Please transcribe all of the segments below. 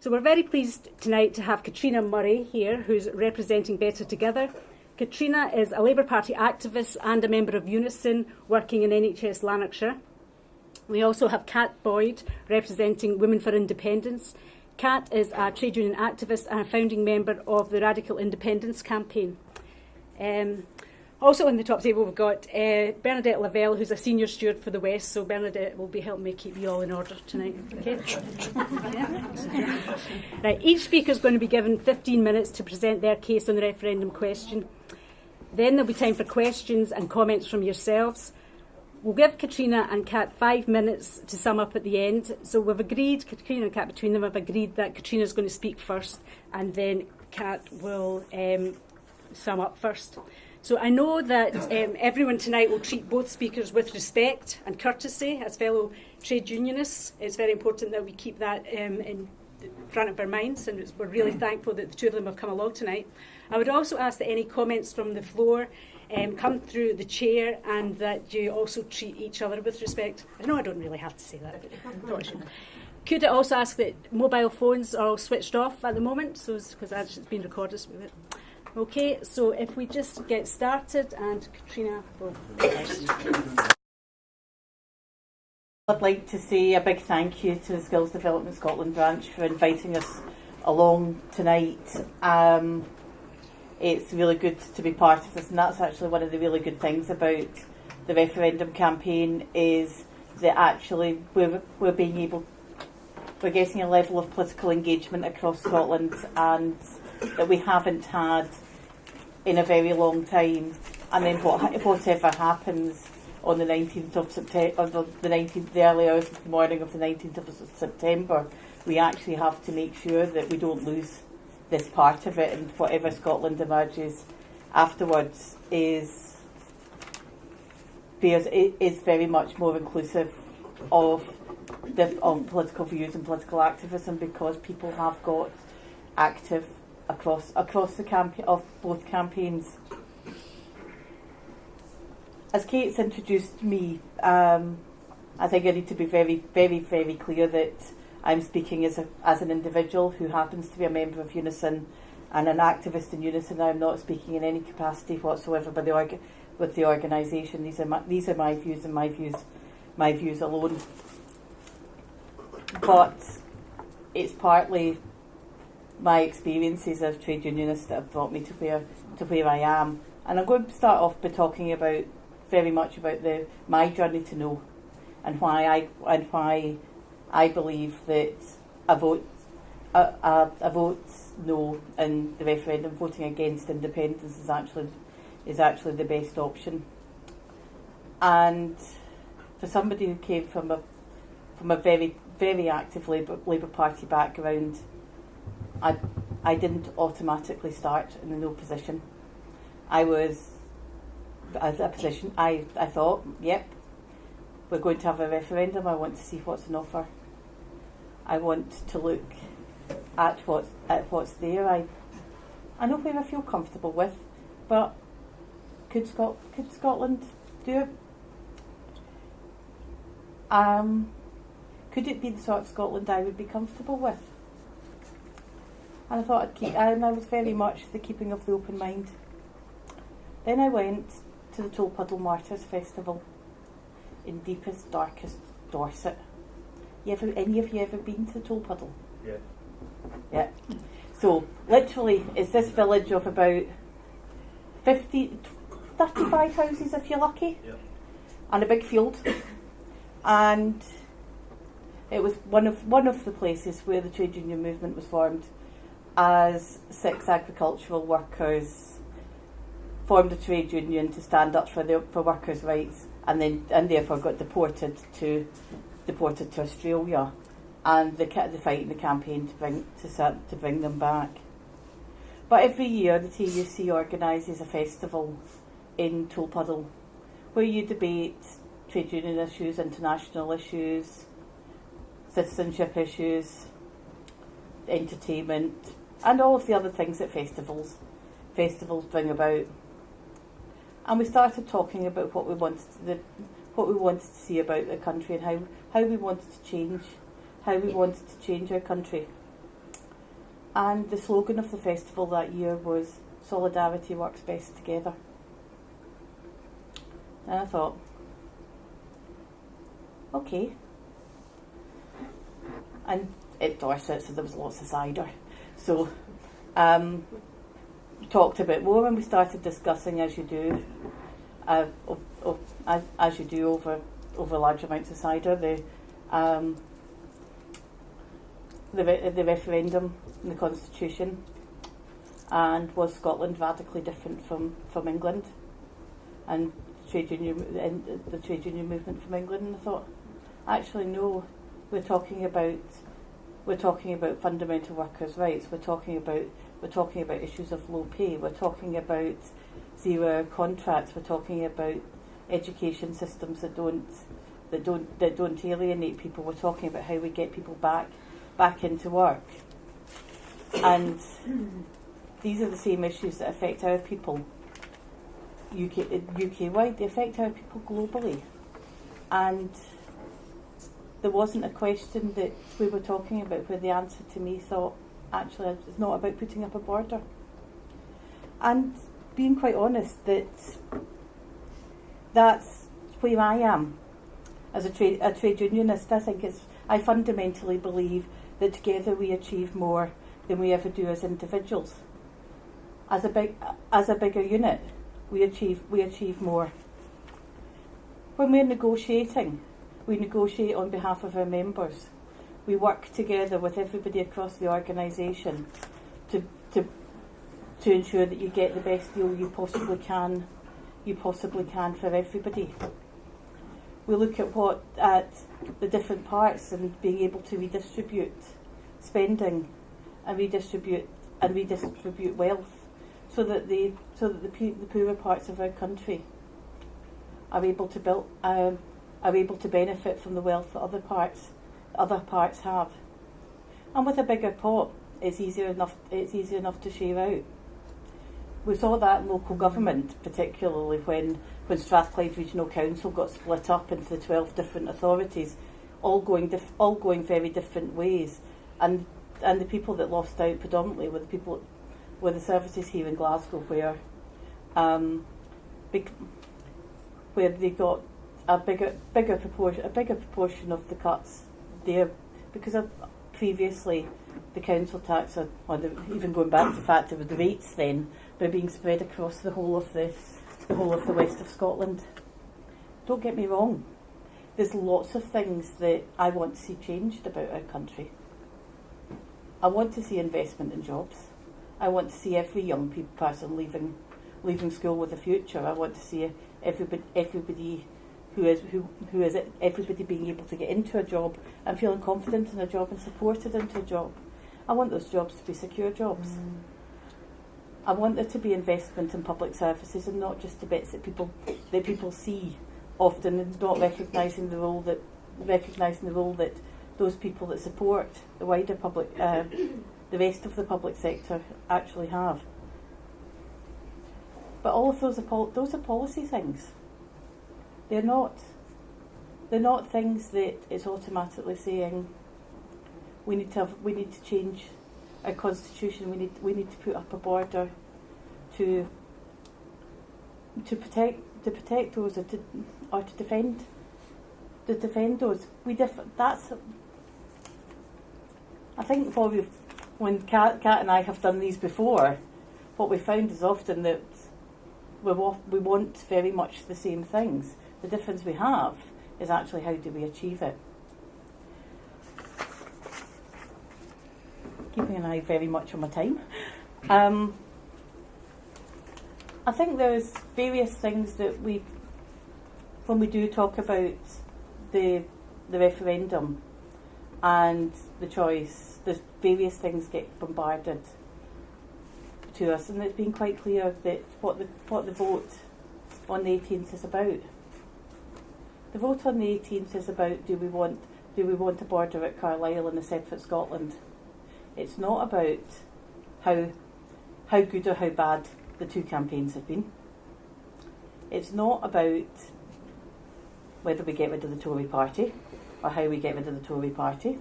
So we're very pleased tonight to have Katrina Murray here, who's representing Better Together. Katrina is a Labour Party activist and a member of UNISON, working in NHS Lanarkshire. We also have Kat Boyd, representing Women for Independence. Kat is a trade union activist and a founding member of the Radical Independence campaign. Also on the top table we've got Bernadette Lavelle, who's a senior steward for the West, so Bernadette will be helping me keep you all in order tonight. Okay? Right, each speaker is going to be given 15 minutes to present their case on the referendum question. Then there'll be time for questions and comments from yourselves. We'll give Katrina and Kat 5 minutes to sum up at the end. So we've agreed, Katrina and Kat between them have agreed that Katrina's going to speak first and then Kat will sum up first. So I know that everyone tonight will treat both speakers with respect and courtesy as fellow trade unionists. It's very important that we keep that in front of our minds, and we're really thankful that the two of them have come along tonight. I would also ask that any comments from the floor come through the chair, and that you also treat each other with respect. I know I don't really have to say that, but I thought I should. Could I also ask that mobile phones are all switched off at the moment, so because it's been recorded with it. Okay, so if we just get started, and Katrina will go first. I'd like to say a big thank you to the Skills Development Scotland branch for inviting us along tonight. It's really good to be part of this, and that's actually one of the really good things about the referendum campaign, is that actually we're getting a level of political engagement across Scotland and that we haven't had in a very long time. And then whatever happens on the 19th of September, the early hours of the morning of the 19th of September, we actually have to make sure that we don't lose this part of it, and whatever Scotland emerges afterwards is very much more inclusive of political views and political activism, because people have got active across the campaign of both campaigns. As Kate's introduced me, I think I need to be very, very, very clear that I'm speaking as an individual who happens to be a member of UNISON and an activist in UNISON. I'm not speaking in any capacity whatsoever with the organisation. These are my views and my views alone. But it's partly my experiences as trade unionist that have brought me to where I am. And I'm going to start off by talking very much about my journey to know, and why I believe that a vote no in the referendum, voting against independence, is actually the best option. And for somebody who came from a very, very active Labour Party background, I didn't automatically start in the no position. I was as a position. I thought, yep, we're going to have a referendum. I want to see what's on offer. I want to look at what's there. I know where I feel comfortable with, but could Scotland do it? Could it be the sort of Scotland I would be comfortable with? And I thought and I was very much the keeping of the open mind. Then I went to the Tolpuddle Martyrs Festival in deepest, darkest Dorset. Any of you ever been to Tolpuddle? Yeah. Yeah. So literally, it's this village of about 35 houses if you're lucky, Yeah. and a big field. And it was one of the places where the trade union movement was formed, as 6 agricultural workers formed a trade union to stand up for workers' rights, and therefore got deported to Australia, and the fight in the campaign to bring them back. But every year the TUC organises a festival in Tolpuddle where you debate trade union issues, international issues, citizenship issues, entertainment, and all of the other things that festivals bring about. And we started talking about what we wanted to see about the country, and how we wanted to change our country. And the slogan of the festival that year was "Solidarity works best together." And I thought, okay. And at Dorset, so there was lots of cider. So talked a bit more when we started discussing, as you do, as you do over large amounts of cider, the referendum and the Constitution, and was Scotland radically different from England, and the trade union movement from England. And I thought, actually no, we're talking about fundamental workers' rights. We're talking about issues of low pay. We're talking about 0 hour contracts. We're talking about education systems that don't alienate people. We're talking about how we get people back into work. And these are the same issues that affect our people UK wide. They affect our people globally. And there wasn't a question that we were talking about where the answer to me thought, actually, it's not about putting up a border. And being quite honest, that's where I am as a trade unionist. I fundamentally believe that together we achieve more than we ever do as individuals. As a bigger unit, we achieve more. When we're negotiating, we negotiate on behalf of our members. We work together with everybody across the organisation to ensure that you get the best deal you possibly can for everybody. We look at the different parts and being able to redistribute spending and redistribute wealth, so that the poorer parts of our country are able to benefit from the wealth that other parts have. And with a bigger pot, it's easier enough to share out. We saw that in local government, particularly when Strathclyde Regional Council got split up into the 12 different authorities, all going very different ways, and the people that lost out predominantly were the services here in Glasgow, where they got a bigger proportion of the cuts there, because of previously the council tax, even going back to the fact that the rates then were being spread across the whole of the west of Scotland. Don't get me wrong, there's lots of things that I want to see changed about our country. I want to see investment in jobs. I want to see every young person leaving school with a future. I want to see everybody everybody being able to get into a job and feeling confident in a job and supported into a job. I want those jobs to be secure jobs. I want there to be investment in public services, and not just the bits that people see often, and not recognising the role that those people that support the wider public, the rest of the public sector, actually have. But all of those are policy things. They're not things that it's automatically saying we need to change our constitution. We need to put up a border to protect those, or to defend those. I think when Kat and I have done these before, what we found is often that we want very much the same things. The difference we have is actually how do we achieve it. Keeping an eye very much on my time. I think there's various things that when we do talk about the referendum and the choice, there's various things get bombarded to us, and it's been quite clear that what the vote on the 18th is about. The vote on the 18th is about, do we want a border at Carlisle and a separate Scotland? It's not about how good or how bad the two campaigns have been. It's not about whether we get rid of the Tory party or how we get rid of the Tory party.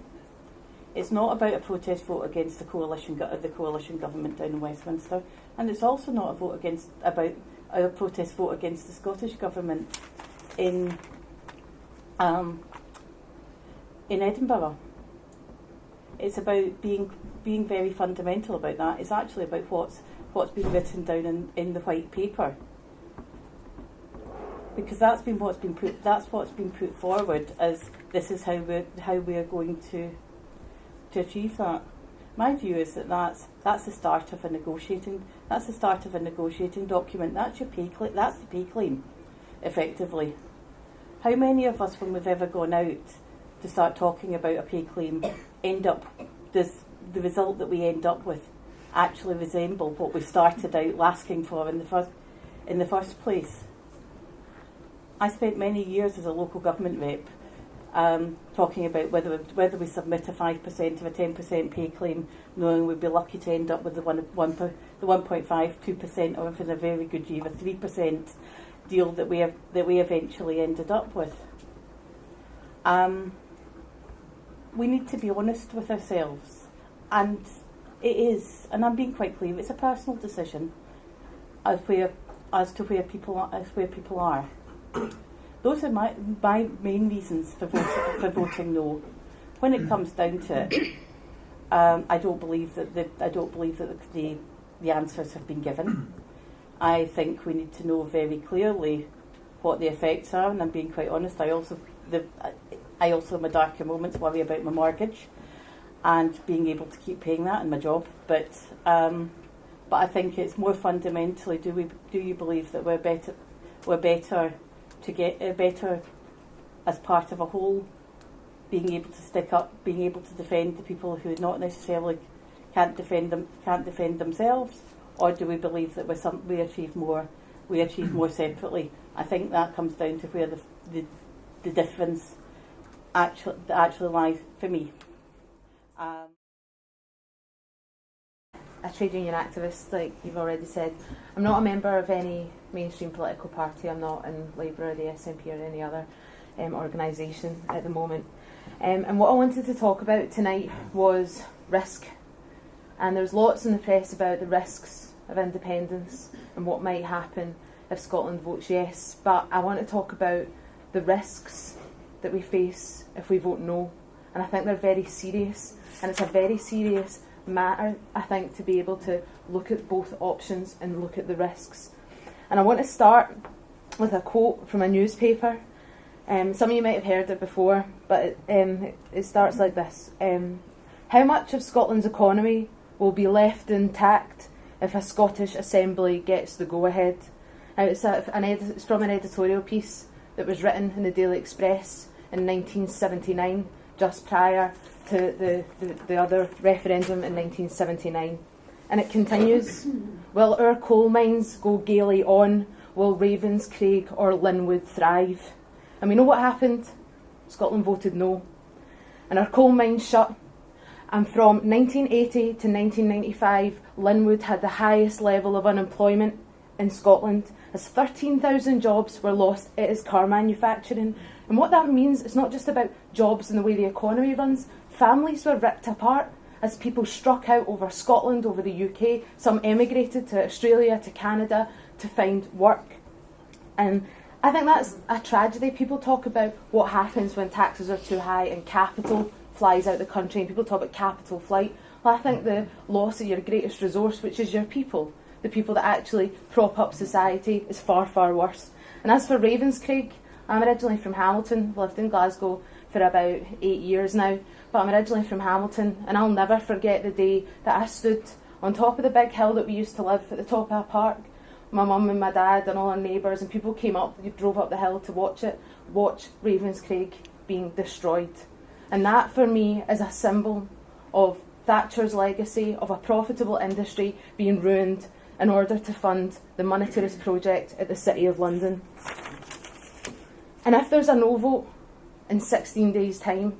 It's not about a protest vote against the coalition government down in Westminster, and it's also not a vote about a protest vote against the Scottish government in Edinburgh. It's about being very fundamental about that. It's actually about what's been written down in the white paper, because that's what's been put forward as this is how we are going to achieve that. My view is that that's the start of a negotiating document. That's the pay claim, effectively. How many of us, when we've ever gone out to start talking about a pay claim, does the result that we end up with actually resemble what we started out asking for in the first place? I spent many years as a local government rep talking about whether we submit a 5% or a 10% pay claim, knowing we'd be lucky to end up with the 1.5, 2%, or if in a very good year, a 3% deal that we eventually ended up with. We need to be honest with ourselves, and it is, and I'm being quite clear, it's a personal decision as to where people are. Those are my main reasons for voting no. When it comes down to it, I don't believe that the answers have been given. I think we need to know very clearly what the effects are, and I'm being quite honest. I also in my darker moments worry about my mortgage and being able to keep paying that in my job. But I think it's more fundamentally: do you believe that we're better to get better as part of a whole, being able to stick up, being able to defend the people who not necessarily can't defend themselves, or do we believe that we achieve more separately? I think that comes down to where the difference actually lies for me. A trade union activist, like you've already said. I'm not a member of any mainstream political party. I'm not in Labour or the SNP or any other organisation at the moment. And what I wanted to talk about tonight was risk. And there's lots in the press about the risks of independence and what might happen if Scotland votes yes. But I want to talk about the risks that we face if we vote no. And I think they're very serious. And it's a very serious matter, I think, to be able to look at both options and look at the risks. And I want to start with a quote from a newspaper. Some of you might have heard it before, but it starts like this. How much of Scotland's economy will be left intact if a Scottish Assembly gets the go-ahead? It's from an editorial piece that was written in the Daily Express in 1979, just prior to the other referendum in 1979. And it continues: will our coal mines go gaily on? Will Ravenscraig or Linwood thrive? And we know what happened. Scotland voted no. And our coal mines shut. And from 1980 to 1995, Linwood had the highest level of unemployment in Scotland, as 13,000 jobs were lost at its car manufacturing. And what that means, it's not just about jobs and the way the economy runs. Families were ripped apart as people struck out over Scotland, over the UK. Some emigrated to Australia, to Canada to find work. And I think that's a tragedy. People talk about what happens when taxes are too high and capital flies out the country, and people talk about capital flight. Well, I think the loss of your greatest resource, which is your people, the people that actually prop up society, is far, far worse. And as for Ravenscraig, I'm originally from Hamilton. I've lived in Glasgow for about 8 years now, but I'm originally from Hamilton, and I'll never forget the day that I stood on top of the big hill that we used to live at the top of a park. My mum and my dad and all our neighbours, and people came up, drove up the hill to watch Ravenscraig being destroyed. And that for me is a symbol of Thatcher's legacy of a profitable industry being ruined in order to fund the monetarist project at the City of London. And if there's a no vote in 16 days' time,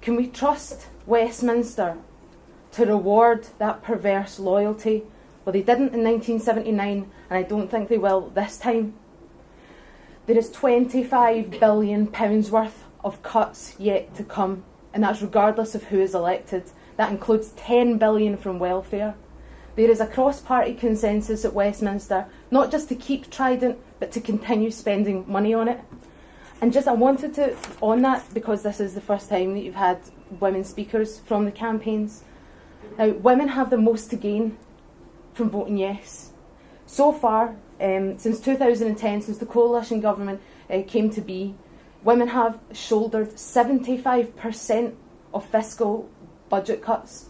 can we trust Westminster to reward that perverse loyalty? Well, they didn't in 1979, and I don't think they will this time. There is £25 billion worth of cuts yet to come and that's regardless of who is elected. That includes 10 billion from welfare. There is a cross-party consensus at Westminster, not just to keep Trident, but to continue spending money on it. And just I wanted to, on that, because this is the first time that you've had women speakers from the campaigns. Now, women have the most to gain from voting yes. So far, since 2010, since the coalition government came to be, women have shouldered 75% of fiscal budget cuts.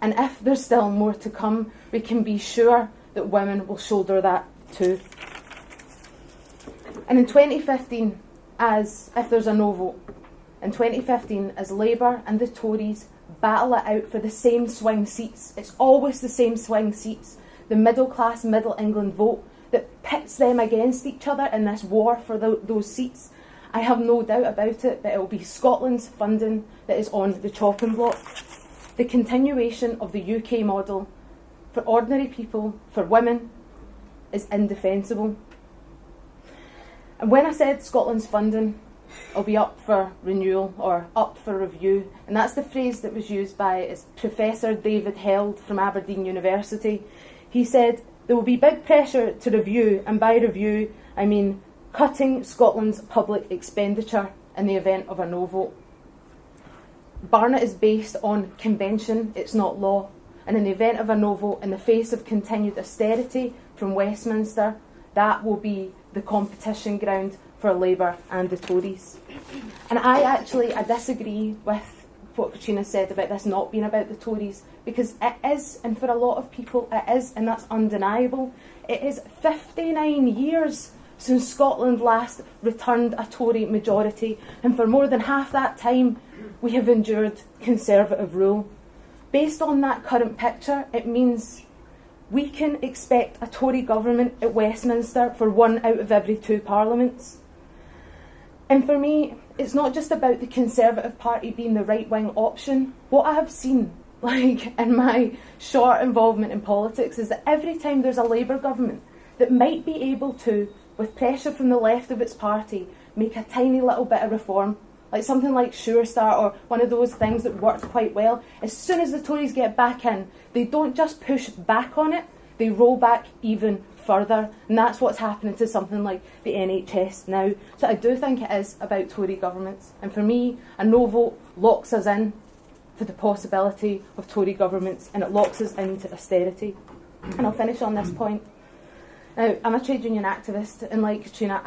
And if there's still more to come, we can be sure that women will shoulder that too. And in 2015, if there's a no vote, in 2015, as Labour and the Tories battle it out for the same swing seats, it's always the same swing seats, the middle class, middle England vote that pits them against each other in this war for those seats. I have no doubt about it that it will be Scotland's funding that is on the chopping block. The continuation of the UK model for ordinary people, for women, is indefensible. And when I said Scotland's funding will be up for renewal or up for review, and that's the phrase that was used by Professor David Held from Aberdeen University, he said there will be big pressure to review, and by review I mean cutting Scotland's public expenditure in the event of a no vote. Barnett is based on convention, it's not law, and in the event of a no vote, in the face of continued austerity from Westminster, that will be the competition ground for Labour and the Tories. And I disagree with what Katrina said about this not being about the Tories, because it is, and for a lot of people it is, and that's undeniable. It is 59 years since Scotland last returned a Tory majority, and for more than half that time we have endured Conservative rule. Based on that current picture, it means we can expect a Tory government at Westminster for 1 out of every 2 parliaments. And for me, it's not just about the Conservative Party being the right-wing option. What I have seen, in my short involvement in politics, is that every time there's a Labour government that might be able to, with pressure from the left of its party, make a tiny little bit of reform, like something like Sure Start or one of those things that worked quite well, as soon as the Tories get back in, they don't just push back on it, they roll back even further. And that's what's happening to something like the NHS now. So I do think it is about Tory governments. And for me, a no vote locks us in to the possibility of Tory governments, and it locks us into austerity. And I'll finish on this point. Now, I'm a trade union activist, and like Katrina,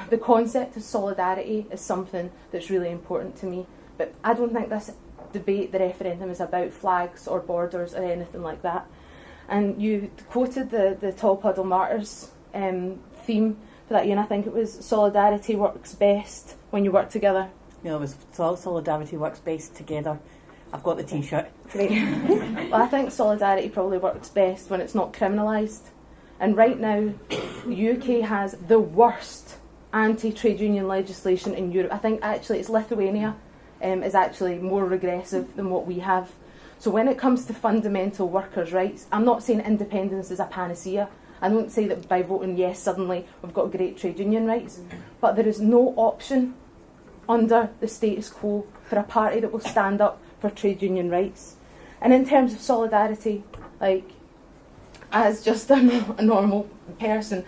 the concept of solidarity is something that's really important to me. But I don't think this debate, the referendum, is about flags or borders or anything like that. And you quoted the Tall Puddle Martyrs theme for that year, and I think it was solidarity works best when you work together. No, it was solidarity works best together. I've got the T-shirt. Great. Well, I think solidarity probably works best when it's not criminalised. And right now, the UK has the worst anti-trade union legislation in Europe. I think actually it's Lithuania is actually more regressive than what we have. So when it comes to fundamental workers' rights, I'm not saying independence is a panacea. I don't say that by voting yes suddenly we've got great trade union rights. But there is no option under the status quo for a party that will stand up for trade union rights. And in terms of solidarity, as just a normal person,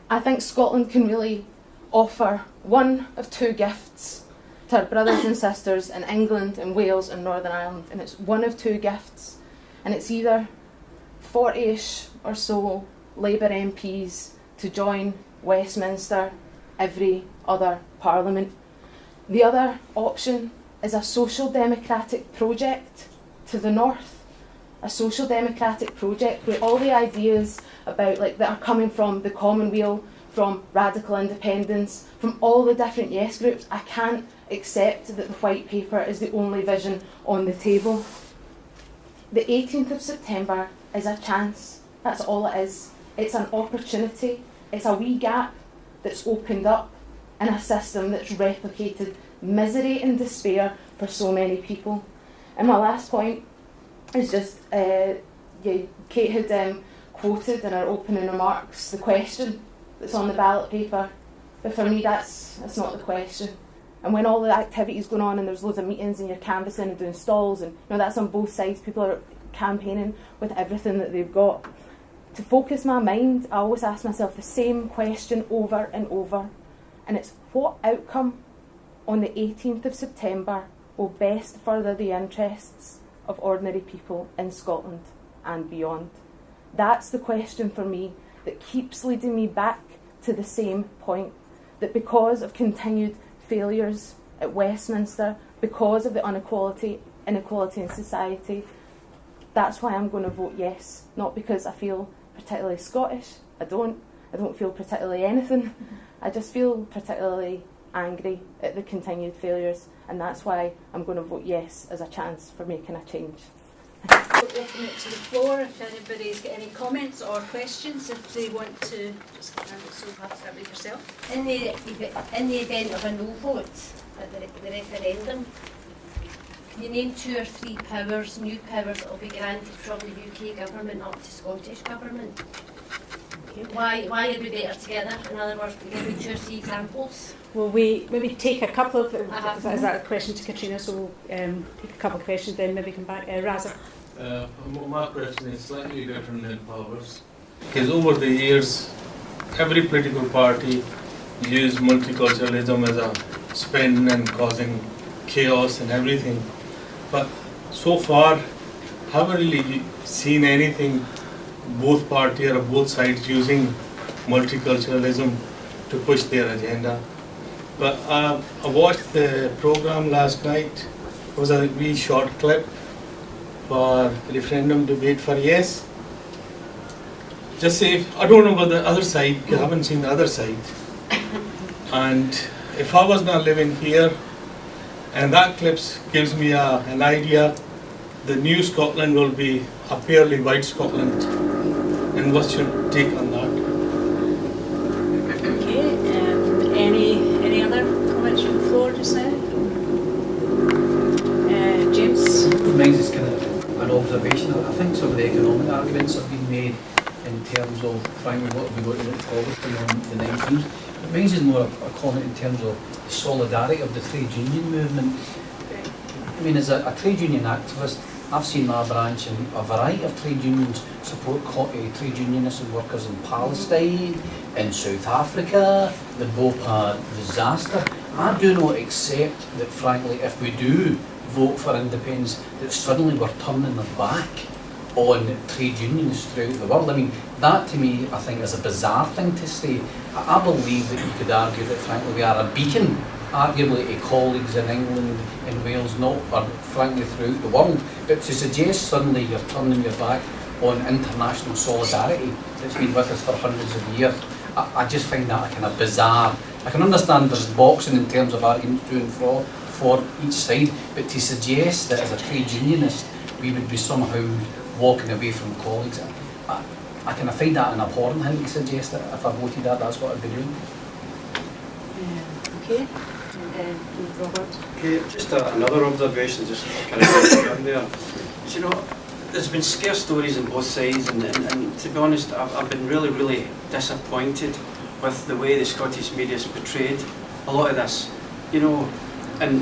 I think Scotland can really offer one of 2 gifts to our brothers and sisters in England and Wales and Northern Ireland, and it's one of 2 gifts, and it's either 40-ish or so Labour MPs to join Westminster every other parliament. The other option is a social democratic project to the north, a social democratic project where all the ideas about that are coming from the Commonweal, from radical independence, from all the different yes groups. I can't accept that the white paper is the only vision on the table. The 18th of September is a chance. That's all it is. It's an opportunity. It's a wee gap that's opened up in a system that's replicated misery and despair for so many people. And my last point is just, Kate had quoted in her opening remarks the question that's on the ballot paper, but for me that's not the question. And when all the activity's going on and there's loads of meetings and you're canvassing and doing stalls, and that's on both sides, people are campaigning with everything that they've got. To focus my mind, I always ask myself the same question over and over, and it's what outcome on the 18th of September will best further the interests of ordinary people in Scotland and beyond. That's the question for me that keeps leading me back to the same point, that because of continued failures at Westminster, because of the inequality in society, that's why I'm going to vote yes, not because I feel particularly Scottish. I don't feel particularly anything. I just feel particularly angry at the continued failures, and that's why I'm going to vote yes as a chance for making a change. Open it to the floor if anybody's got any comments or questions, if they want to just so perhaps start with yourself. In the event of a no vote at the referendum, can you name 2 or 3 powers, new powers that will be granted from the UK government up to Scottish government? Why are we better together? In other words, give me 2 or 3 examples. Will we maybe take a couple of, is that a question to Katrina, so we'll take a couple of questions then maybe come back. Raza. My question is slightly different than powers. Because over the years, every political party used multiculturalism as a spin and causing chaos and everything. But so far, haven't really seen anything, both parties or both sides using multiculturalism to push their agenda. But I watched the program last night. It was a wee short clip for referendum debate for yes. Just say, I don't know about the other side, because I haven't seen the other side. And if I was not living here, and that clip gives me an idea, the new Scotland will be a purely white Scotland. And what's your take on that? Okay, any other comments from the floor just now? James? Mine is kind of an observation. I think some of the economic arguments have been made in terms of frankly what we want to look forward to on the 19th. But mine is more a comment in terms of the solidarity of the trade union movement. I mean, as a trade union activist, I've seen my branch and a variety of trade unions support trade unionists and workers in Palestine, in South Africa, the Bhopal disaster. I do not accept that, frankly, if we do vote for independence, that suddenly we're turning our back on trade unions throughout the world. I mean, that to me, I think, is a bizarre thing to say. I believe that you could argue that, frankly, we are a beacon, arguably, to colleagues in England, in Wales, or frankly throughout the world. But to suggest suddenly you're turning your back on international solidarity that's been with us for hundreds of years, I just find that a kind of bizarre. I can understand there's boxing in terms of arguments to and for each side, but to suggest that as a trade unionist we would be somehow walking away from colleagues, I kind of find that an abhorrent thing to suggest that if I voted that's what I'd be doing. Okay. Robert? Okay, just another observation, just kind of there. You know, there's been scare stories on both sides, and to be honest, I've been really disappointed with the way the Scottish media has portrayed a lot of this. You know, and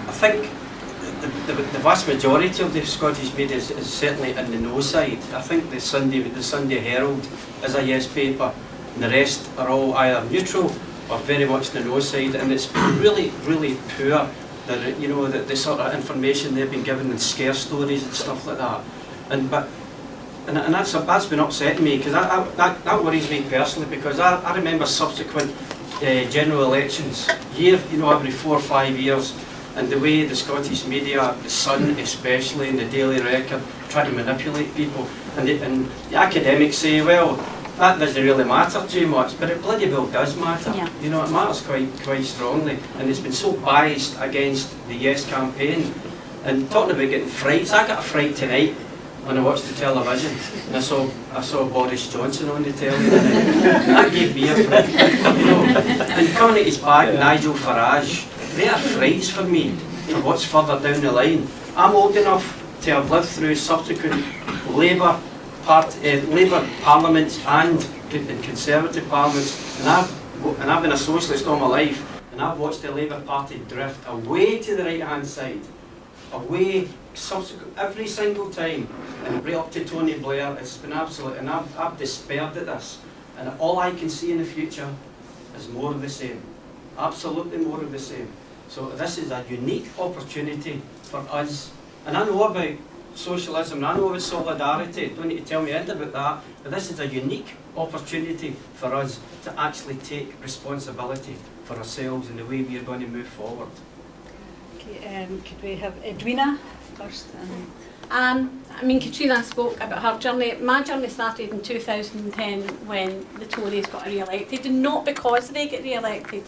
I think the vast majority of the Scottish media is certainly in the no side. I think the Sunday Herald is a yes paper, and the rest are all either neutral or very much the no side, and it's been really poor. That you know the sort of information they've been given and scare stories and stuff like that, and that's been upsetting me, because that worries me personally, because I remember subsequent general elections every 4 or 5 years, and the way the Scottish media, the Sun especially, and the Daily Record try to manipulate people, and the academics say, well, that doesn't really matter too much, but it bloody well does matter. Yeah. You know, it matters quite strongly, and it's been so biased against the Yes campaign. And talking about getting frights, I got a fright tonight when I watched the television, and I saw Boris Johnson on the telly tonight. That gave me a fright. You know, and coming at his back, Nigel Farage, they are frights for me for what's further down the line. I'm old enough to have lived through subsequent Labour parliaments and Conservative parliaments, and I've been a socialist all my life, and I've watched the Labour Party drift away to the right-hand side, away every single time, and right up to Tony Blair. It's been absolute, and I've despaired at this, and all I can see in the future is more of the same, absolutely more of the same. So this is a unique opportunity for us, and I know about socialism, and I know about solidarity, don't need to tell me anything about that, but this is a unique opportunity for us to actually take responsibility for ourselves and the way we are going to move forward. Okay, could we have Edwina first? I mean, Katrina spoke about her journey. My journey started in 2010 when the Tories got re-elected, and not because they get re-elected,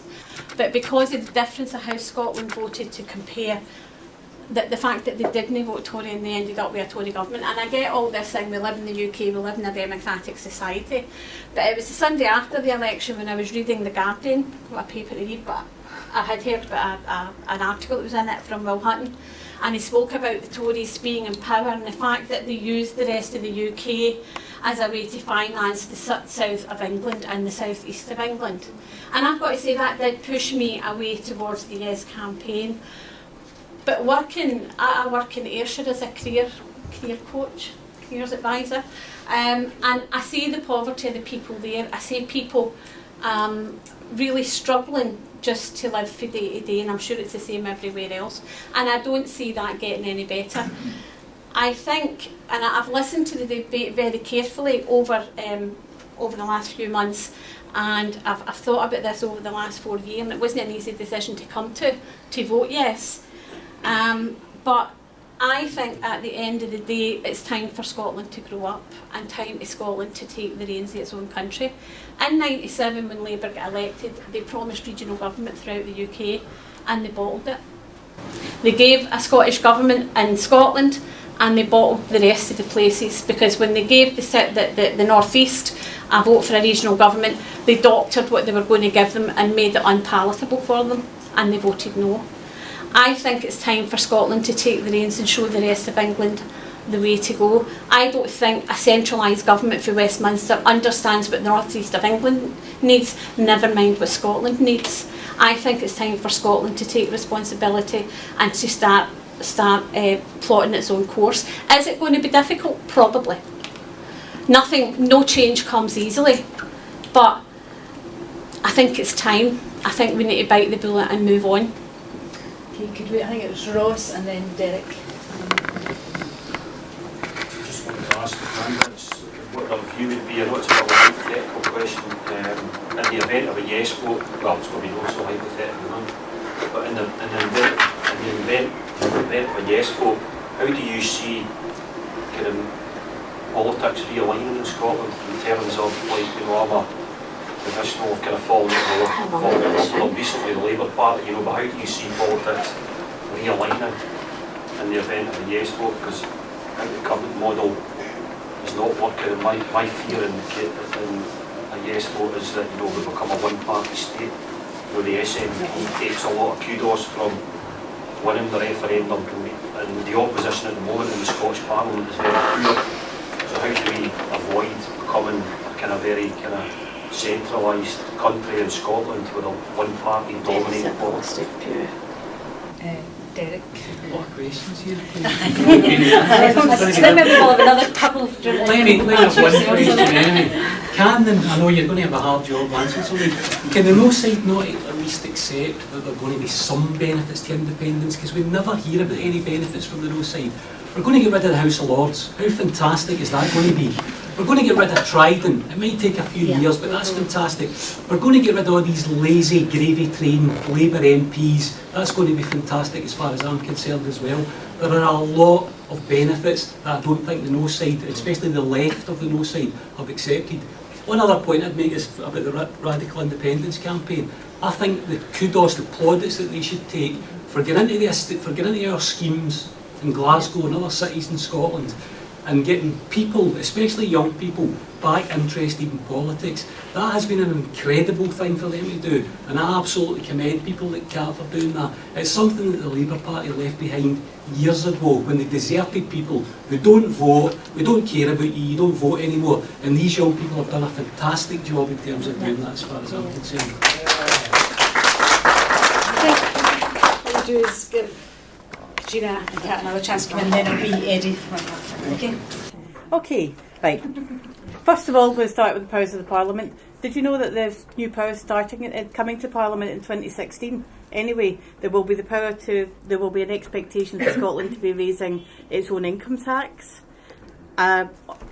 but because of the difference of how Scotland voted to compare the fact that they didn't vote Tory and they ended up with a Tory government. And I get all this thing, we live in the UK, we live in a democratic society, but it was the Sunday after the election when I was reading The Guardian, what a paper to read, but I had heard about an article that was in it from Will Hutton, and he spoke about the Tories being in power and the fact that they used the rest of the UK as a way to finance the south of England and the south east of England. And I've got to say that did push me away towards the Yes campaign. But I work in Ayrshire as a career coach, careers advisor, and I see the poverty of the people there. I see people really struggling just to live from day to day, and I'm sure it's the same everywhere else. And I don't see that getting any better. I think, and I've listened to the debate very carefully over the last few months, and I've thought about this over the last 4 years, and it wasn't an easy decision to come to vote yes. But I think at the end of the day it's time for Scotland to grow up and time for Scotland to take the reins of its own country. In '97 when Labour got elected, they promised regional government throughout the UK and they bottled it. They gave a Scottish government in Scotland and they bottled the rest of the places, because when they gave the North East a vote for a regional government, they doctored what they were going to give them and made it unpalatable for them, and they voted no. I think it's time for Scotland to take the reins and show the rest of England the way to go. I don't think a centralised government for Westminster understands what the North East of England needs, never mind what Scotland needs. I think it's time for Scotland to take responsibility and to start plotting its own course. Is it going to be difficult? Probably. No change comes easily, but I think it's time. I think we need to bite the bullet and move on. Okay, I think it was Ross and then Derek. Just wanted to ask the candidates what their view would be. I know it's a bit of a hypothetical question. In the event of a yes vote, well, it's going to be not so hypothetical, no? But in the event of a yes vote, how do you see kind of politics realigning in Scotland in terms of, like, you know, I'm a traditional kind of fallen out recently the Labour Party, you know, but how do you see politics realigning in the event of a yes vote? Because I think the current model is not working, and my fear in a yes vote is that, you know, we become a one-party state. You know, the SNP takes a lot of kudos from winning the referendum, and the opposition at the moment in the Scottish Parliament is very poor. So how do we avoid becoming a kind of very kind of centralised country in Scotland with a one-party dominated policy? Derek. A lot of questions here. Then maybe we'll have another couple of Let me have one question anyway. I know you're going to have a hard job answering something. Can the no side not at least accept that there are going to be some benefits to independence? Because we never hear about any benefits from the no side. We're going to get rid of the House of Lords. How fantastic is that going to be? We're going to get rid of Trident. It might take a few years, but that's fantastic. We're going to get rid of all these lazy, gravy-trained Labour MPs. That's going to be fantastic as far as I'm concerned as well. There are a lot of benefits that I don't think the no side, especially the left of the no side, have accepted. One other point I'd make is about the radical independence campaign. I think the kudos, the plaudits that they should take for getting into our schemes in Glasgow and other cities in Scotland, and getting people, especially young people, back interested in politics. That has been an incredible thing for them to do, and I absolutely commend people like Kat for doing that. It's something that the Labour Party left behind years ago when they deserted people who don't vote, we don't care about you, you don't vote anymore, and these young people have done a fantastic job in terms of doing that as far as I'm concerned. do is give Katrina and Kat another chance to come in, then it'll be Eddie. Okay. Okay, right. First of all, we'll start with the powers of the Parliament. Did you know that there's new powers coming to Parliament in 2016? Anyway, there will be an expectation for Scotland to be raising its own income tax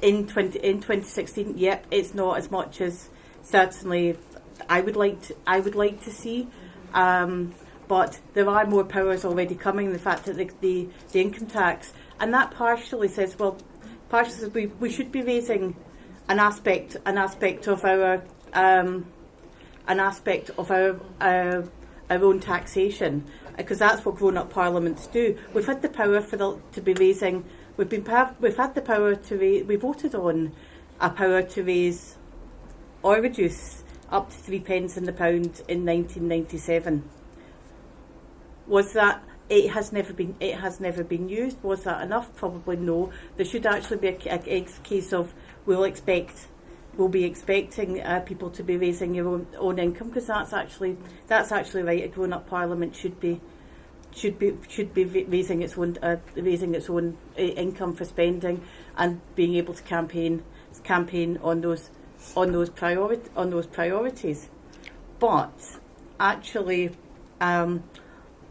in 2016. Yep, it's not as much as certainly I would like to see, but there are more powers already coming. The fact that the income tax, and that partially says we should be raising an aspect of our own taxation, because that's what grown-up parliaments do. We've had the power to be raising. We've had the power to raise. We voted on a power to raise or reduce up to 3 pence in the pound in 1997. Was that? It has never been used. Was that enough? Probably no. There should actually be a case of we'll be expecting people to be raising your own income, because that's actually right. A grown-up parliament should be raising its own income for spending and being able to campaign on those priorities. But actually,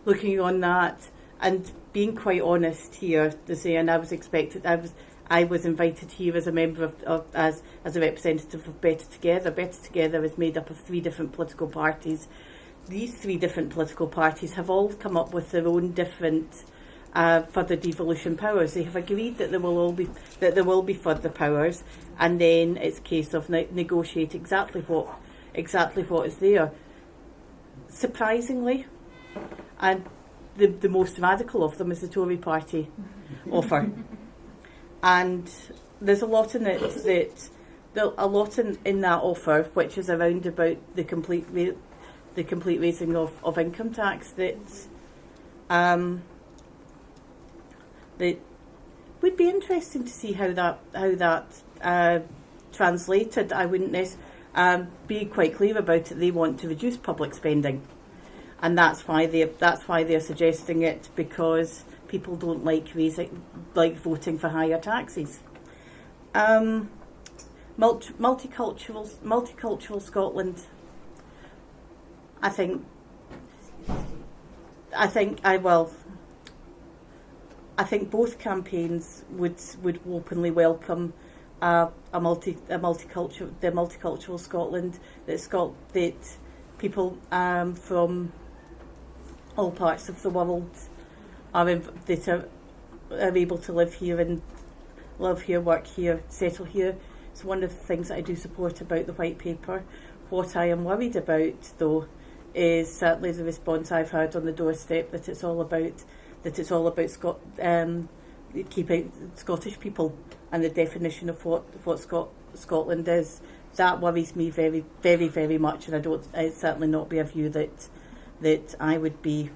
looking on that and being quite honest here, and I was invited here as a member as a representative of Better Together. Better Together is made up of 3 different political parties. These 3 different political parties have all come up with their own different further devolution powers. They have agreed that there will be further powers, and then it's a case of negotiate exactly what is there. Surprisingly, and the most radical of them is the Tory party offer. And there's a lot in it in that offer, which is around about the complete raising of income tax that would be interesting to see how that translated. I wouldn't be quite clear about it. They want to reduce public spending, and that's why they're suggesting it, because people don't like voting for higher taxes. Multicultural Scotland. I think both campaigns would openly welcome the multicultural Scotland, that people from all parts of the world are able to live here, work here, settle here. It's one of the things that I do support about the white paper. What I am worried about, though, is certainly the response I've had on the doorstep that it's all about keeping Scottish people and the definition of what Scotland is. That worries me very, very, very much, and it's certainly not be a view that I would be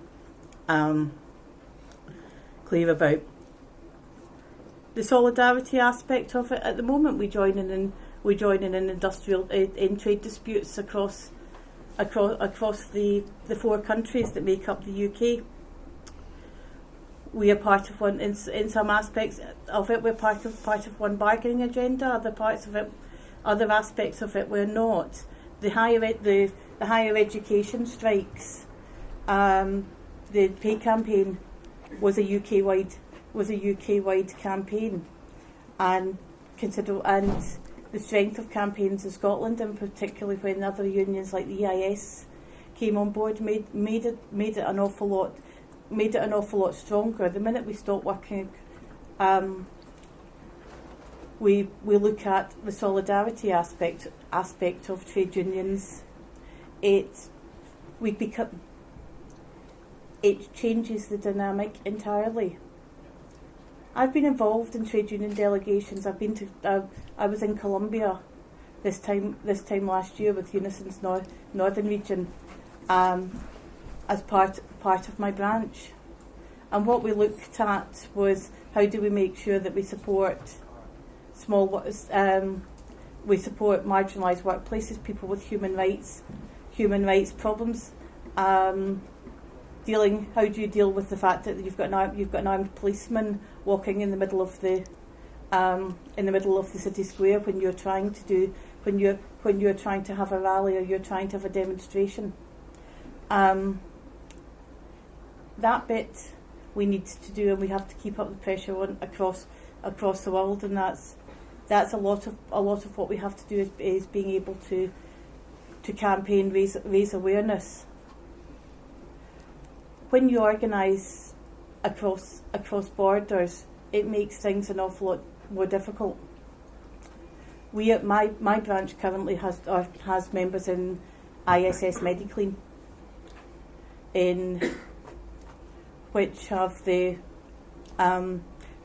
clear about. The solidarity aspect of it, at the moment we join in industrial in trade disputes across the 4 countries that make up the UK. We are part of one in some aspects of it. We're part of one bargaining agenda. Other aspects of it we're not. The higher education strikes, the pay campaign was a UK wide campaign, and the strength of campaigns in Scotland, and particularly when other unions like the EIS came on board, made it an awful lot stronger. The minute we stop working, we look at the solidarity aspect of trade unions. It changes the dynamic entirely. I've been involved in trade union delegations. I was in Colombia this time last year with UNISON's Northern Region as part of my branch. And what we looked at was how do we make sure that we support marginalised workplaces, people with human rights problems. How do you deal with the fact that you've got an armed policeman walking in the middle of the city square when you're trying to have a rally or you're trying to have a demonstration? That bit we need to do, and we have to keep up the pressure on across the world, and that's a lot of what we have to do is being able to campaign, raise awareness. When you organise across borders, it makes things an awful lot more difficult. We at my branch currently has members in ISS Mediclean, in which have the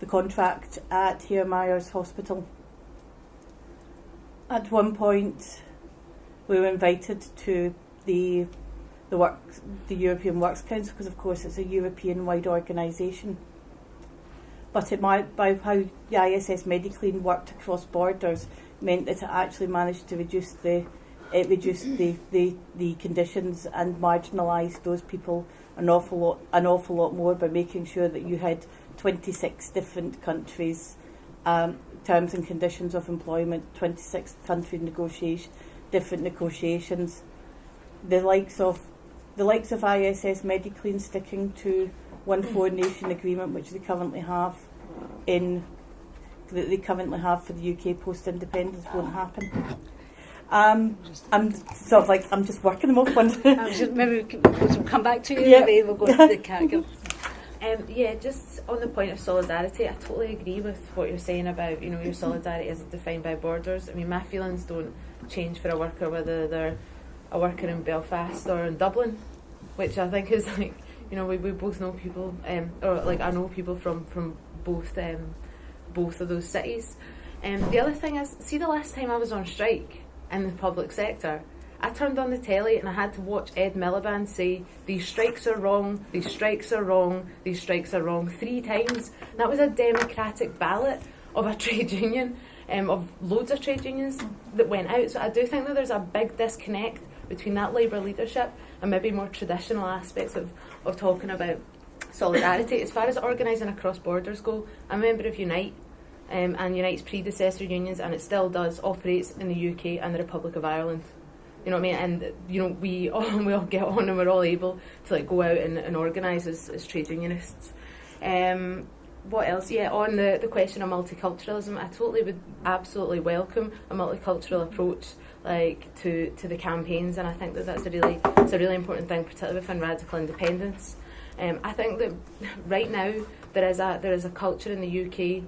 contract at Hare Myers Hospital. At one point, we were invited to the European Works Council, because of course it's a European-wide organisation. But by how the ISS Mediclean worked across borders meant that it actually managed to reduce the conditions and marginalise those people an awful lot more by making sure that you had 26 different countries' terms and conditions of employment, 26 country different negotiations. The likes of ISS Mediclean sticking to one four-nation agreement, which they currently have for the UK post-independence, won't happen. I'm just working them off one. Maybe we'll come back to you. Yeah. Maybe we'll go to the caregiver. Just on the point of solidarity, I totally agree with what you're saying about, your solidarity isn't defined by borders. I mean, my feelings don't change for a worker whether they're a worker in Belfast or in Dublin, which I think is we both know people, I know people from both of those cities. The other thing is, see, the last time I was on strike in the public sector, I turned on the telly and I had to watch Ed Miliband say, "These strikes are wrong, these strikes are wrong, these strikes are wrong," 3 times. That was a democratic ballot of a trade union, of loads of trade unions that went out. So I do think that there's a big disconnect between that Labour leadership and maybe more traditional aspects of talking about solidarity. As far as organising across borders go, I'm a member of Unite, and Unite's predecessor unions, and it still does, operates in the UK and the Republic of Ireland. You know what I mean? And we all get on and we're all able to go out and organise as trade unionists. What else? Yeah, on the question of multiculturalism, I totally would absolutely welcome a multicultural approach to the campaigns, and I think that's a really important thing, particularly within radical independence. I think that right now there is a culture in the UK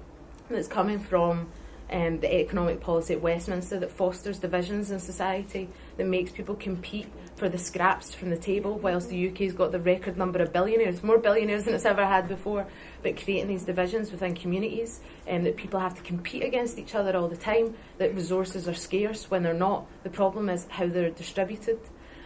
that's coming from the economic policy at Westminster that fosters divisions in society, that makes people compete for the scraps from the table, whilst the UK's got the record number of billionaires, more billionaires than it's ever had before, but creating these divisions within communities, that people have to compete against each other all the time, that resources are scarce when they're not. The problem is how they're distributed.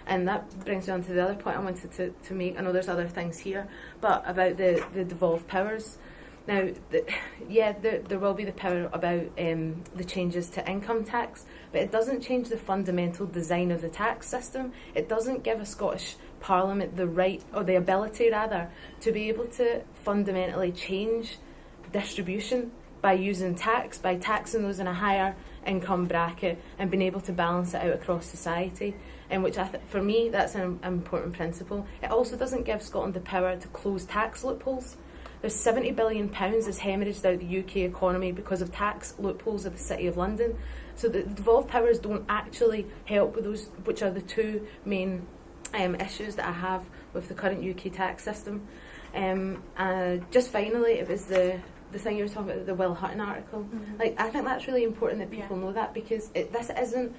And that brings me on to the other point I wanted to make. I know there's other things here, but about the devolved powers. Now, there will be the power about the changes to income tax, but it doesn't change the fundamental design of the tax system. It doesn't give a Scottish Parliament the right, or the ability rather, to be able to fundamentally change distribution by using tax, by taxing those in a higher income bracket and being able to balance it out across society. And which for me, that's an important principle. It also doesn't give Scotland the power to close tax loopholes. There's £70 billion that's hemorrhaged out the UK economy because of tax loopholes of the City of London. So the devolved powers don't actually help with those, which are the 2 main issues that I have with the current UK tax system. Just finally, it was the thing you were talking about, the Will Hutton article. Mm-hmm. I think that's really important that people know that, because this isn't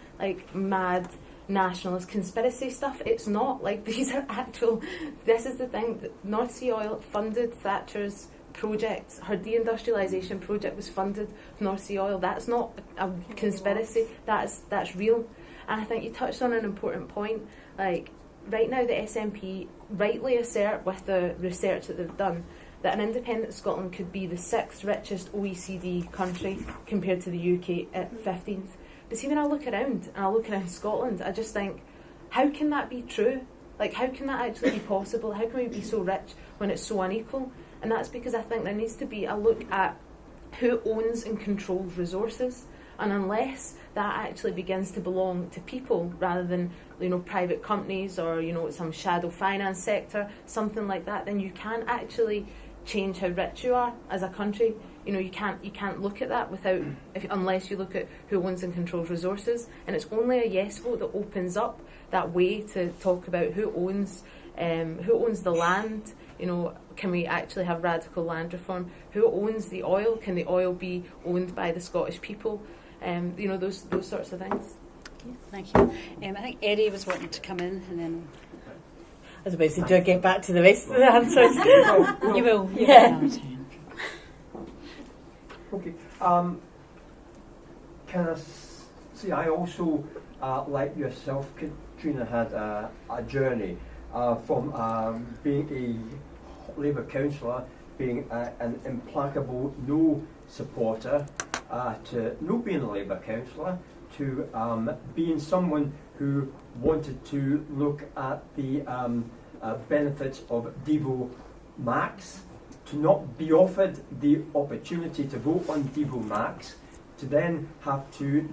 mad nationalist conspiracy stuff. It's not. These are actual. This is the thing. North Sea Oil funded Thatcher's project. Her deindustrialisation project was funded with North Sea Oil. That's not a conspiracy. That's real. And I think you touched on an important point. Right now, the SNP rightly assert, with the research that they've done, that an independent Scotland could be the 6th richest OECD country compared to the UK at 15th. But see, when I look around Scotland, I just think, how can that be true? Like, how can that actually be possible? How can we be so rich when it's so unequal? And that's because I think there needs to be a look at who owns and controls resources. And unless that actually begins to belong to people rather than, you know, private companies or, you know, some shadow finance sector, something like that, then you can't actually change how rich you are as a country. You know, you can't look at that unless you look at who owns and controls resources. And it's only a yes vote that opens up that way to talk about who owns the land. You know, can we actually have radical land reform? Who owns the oil? Can the oil be owned by the Scottish people? You know, those sorts of things. Thank you. I think Eddie was wanting to come in, and then I was about to say, do I get back to the rest of the answers? you will. Yeah. Okay. Can I say I also, like yourself, Katrina, had a journey from being a Labour councillor, being an implacable no supporter, to no being a Labour councillor, to being someone who wanted to look at the benefits of Devo Max, to not be offered the opportunity to vote on Devo Max, to then have to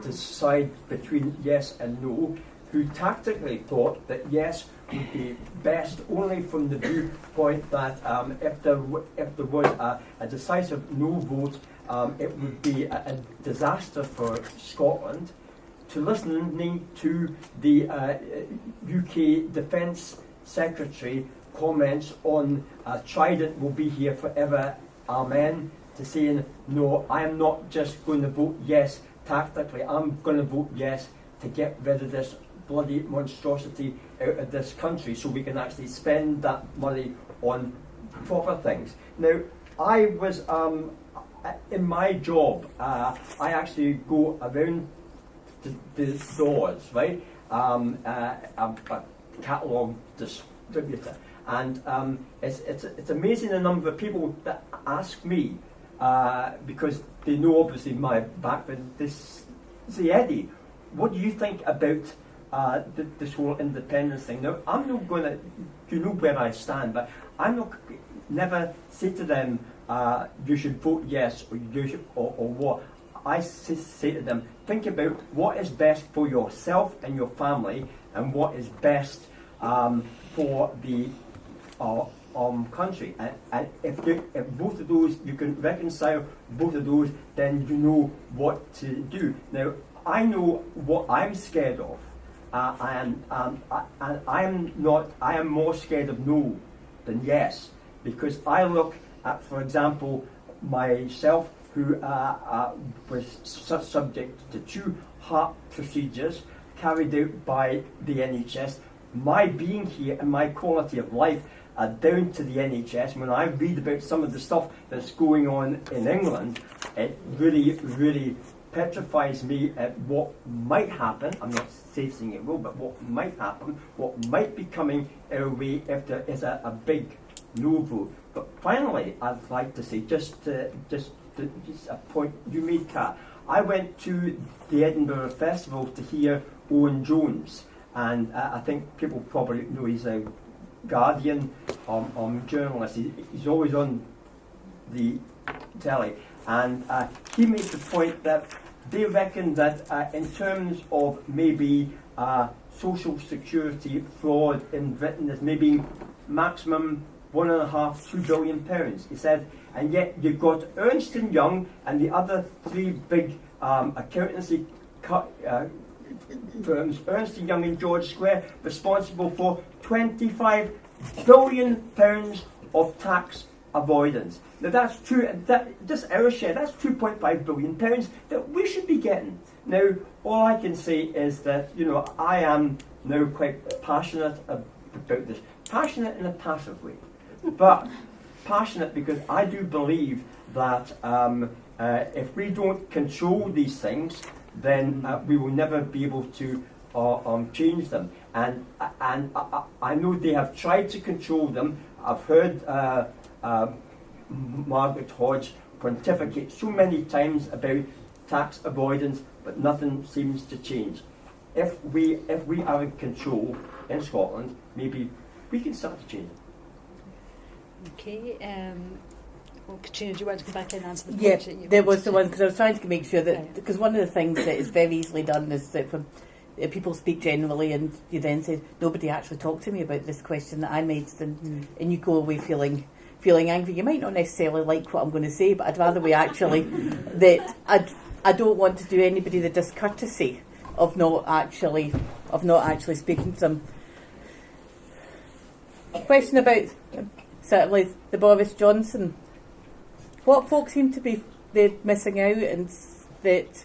decide between yes and no, who tactically thought that yes would be best only from the viewpoint that if there was a decisive no vote, it would be a disaster for Scotland, to listening to the UK Defence Secretary comments on Trident will be here forever, amen, to saying, no, I am not just going to vote yes tactically, I'm going to vote yes to get rid of this bloody monstrosity out of this country so we can actually spend that money on proper things. Now, I was, in my job, I actually go around the doors, right? I'm a catalogue distributor. And it's amazing the number of people that ask me, because they know obviously my background, they say, Eddie, what do you think about this whole independence thing? Now, I'm not going to, you know where I stand, but I'm not, never say to them, you should vote yes or you should, or what. I say to them, think about what is best for yourself and your family and what is best for the country, and if both of those, you can reconcile both of those, then you know what to do. Now, I know what I'm scared of, and I am more scared of no than yes, because I look at, for example, myself, who was subject to 2 heart procedures carried out by the NHS. My being here and my quality of life down to the NHS. When I read about some of the stuff that's going on in England, it really, really petrifies me at what might happen. I'm not saying it will, but what might happen, what might be coming our way if there is a big no vote. But finally, I'd like to say, just a point you made, Kat. I went to the Edinburgh Festival to hear Owen Jones, and I think people probably know he's a Guardian journalist. He's always on the telly, and he made the point that they reckon that in terms of maybe social security fraud in Britain, there's maybe maximum £1.5–2 billion. He said, and yet you've got Ernst & Young and the other 3 big accountancy firms, Ernst & Young and George Square, responsible for £25 billion of tax avoidance. Now that's just our share, that's £2.5 billion that we should be getting. Now, all I can say is that, you know, I am now quite passionate about this. Passionate in a passive way, but passionate because I do believe that if we don't control these things, then we will never be able to change them. And I know they have tried to control them. I've heard Margaret Hodge pontificate so many times about tax avoidance, but nothing seems to change. if we are in control in Scotland, maybe we can start to change it. Okay. Well, Katrina, do you want to come back in and answer the Yeah, point that you there was wanted the to- one, because I was trying to make sure that, Right. because one of the things that is very easily done is that when people speak generally and you then say, nobody actually talked to me about this question that I made, and you go away feeling angry. You might not necessarily like what I'm going to say, but I'd rather we actually, that I don't want to do anybody the discourtesy of not actually speaking to them. Question about certainly the Boris Johnson. What folk seem to be missing out, and that